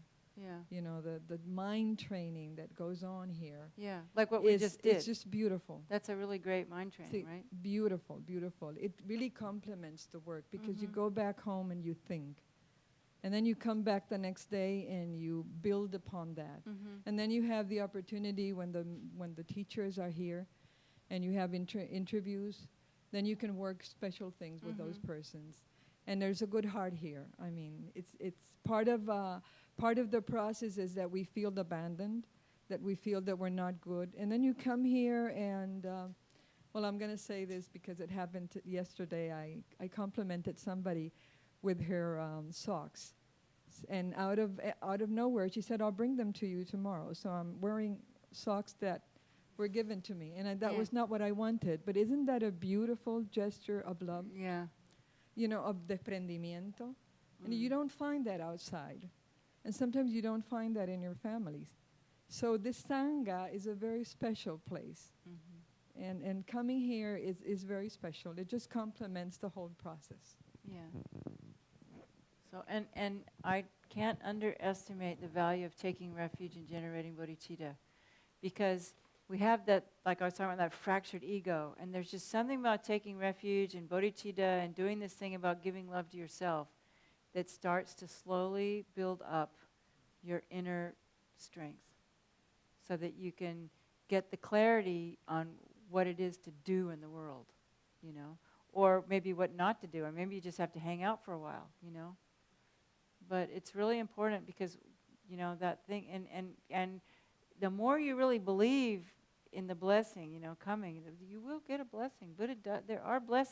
You know, the mind training that goes on here.
Like what we just did.
It's just beautiful.
That's a really great mind training, right?
Beautiful, beautiful. It really complements the work, because you go back home and you think. And then you come back the next day and you build upon that. And then you have the opportunity when the teachers are here and you have interviews, then you can work special things with those persons. And there's a good heart here. I mean, it's part of the process is that we feel abandoned, that we feel that we're not good. And then you come here and, well, I'm going to say this because it happened yesterday. I complimented somebody with her socks. And out of nowhere, she said, I'll bring them to you tomorrow. So I'm wearing socks that were given to me. And that was not what I wanted. But isn't that a beautiful gesture of love? You know, of desprendimiento. And you don't find that outside. And sometimes you don't find that in your families. So this Sangha is a very special place. And coming here is very special. It just complements the whole process.
So, and I can't underestimate the value of taking refuge in generating bodhicitta, because we have that, like I was talking about, that fractured ego, and there's just something about taking refuge in bodhicitta and doing this thing about giving love to yourself that starts to slowly build up your inner strength, so that you can get the clarity on what it is to do in the world, you know, or maybe what not to do, or maybe you just have to hang out for a while, you know. But it's really important because, you know, that thing, and the more you really believe in the blessing, you know, coming, you will get a blessing. Buddha there are blessings.